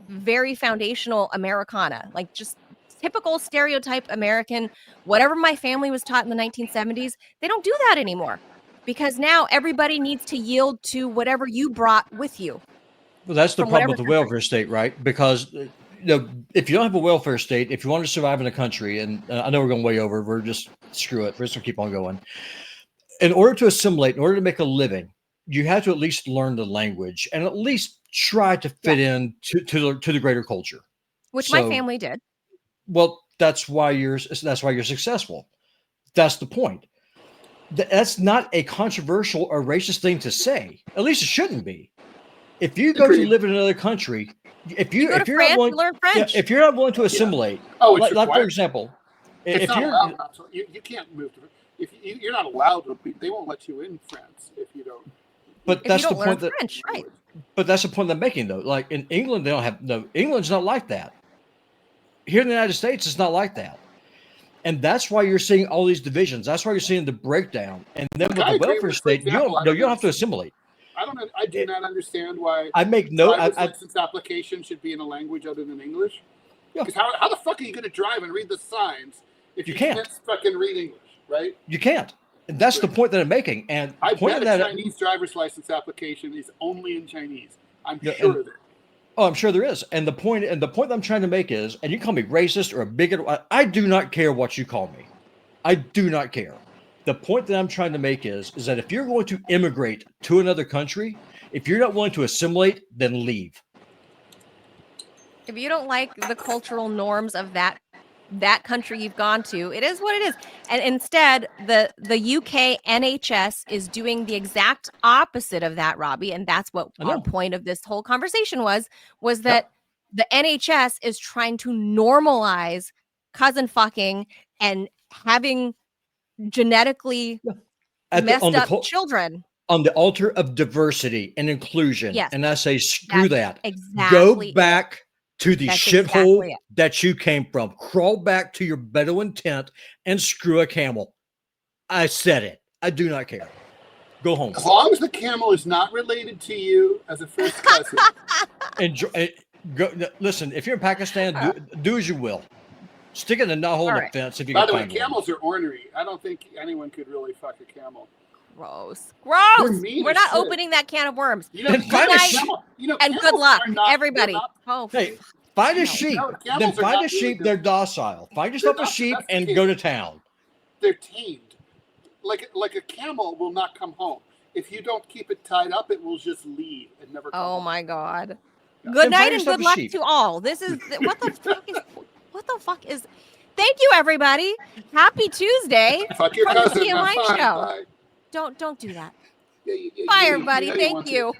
very foundational Americana, like just typical stereotype American, whatever my family was taught in the 1970s. They don't do that anymore because now everybody needs to yield to whatever you brought with you.
Well, that's the problem with the welfare state, right? Because if you don't have a welfare state, if you want to survive in a country, and I know we're going way over, we're just screw it. We're just going to keep on going. In order to assimilate, in order to make a living, you have to at least learn the language and at least try to fit in to the greater culture.
Which my family did.
Well, that's why you're successful. That's the point. That's not a controversial or racist thing to say. At least it shouldn't be. If you go to live in another country, if you're not willing,
learn French.
if you're not willing to assimilate, like for example,
if you're you can't move to. If you're not allowed to, they won't let you in France if you don't.
But that's the point that.
French, right?
But that's the point I'm making, though. Like in England, they don't have England's not like that. Here in the United States, it's not like that, and that's why you're seeing all these divisions. That's why you're seeing the breakdown. And then with the welfare state, you don't have to assimilate.
I do not understand why.
I make no
license application should be in a language other than English. Because how the fuck are you going to drive and read the signs if you can't fucking read English, right?
You can't. And that's the point that I'm making. And
I bet a Chinese driver's license application is only in Chinese. I'm sure of it.
Oh, I'm sure there is. And the point that I'm trying to make is, and you call me racist or a bigot, I do not care what you call me. I do not care. The point that I'm trying to make is that if you're going to immigrate to another country, if you're not willing to assimilate, then leave.
If you don't like the cultural norms of that country you've gone to, it is what it is. And instead, the UK NHS is doing the exact opposite of that, Robbie. And that's what our point of this whole conversation was that the NHS is trying to normalize cousin fucking and having genetically messed up children
on the altar of diversity and inclusion.
Yes.
And I say, screw that.
Exactly.
Go back to the shithole that you came from. Crawl back to your Bedouin tent and screw a camel. I said it. I do not care. Go home.
As long as the camel is not related to you as a first cousin.
Listen, if you're in Pakistan, do as you will. Stick it in the knot-hole in the fence if you can find one.
By the way, camels are ornery. I don't think anyone could really fuck a camel.
Gross. We're not opening that can of worms.
And
good luck, everybody.
Find a sheep. Then find a sheep. They're docile. Find yourself a sheep and go to town.
They're tamed. Like a camel will not come home. If you don't keep it tied up, it will just leave and never come home.
Oh my God. Good night and good luck to all. This is what the fuck is thank you, everybody. Happy Tuesday.
Fuck your cousin.
TMI show.
Bye.
Don't do that. Bye, everybody. Thank you.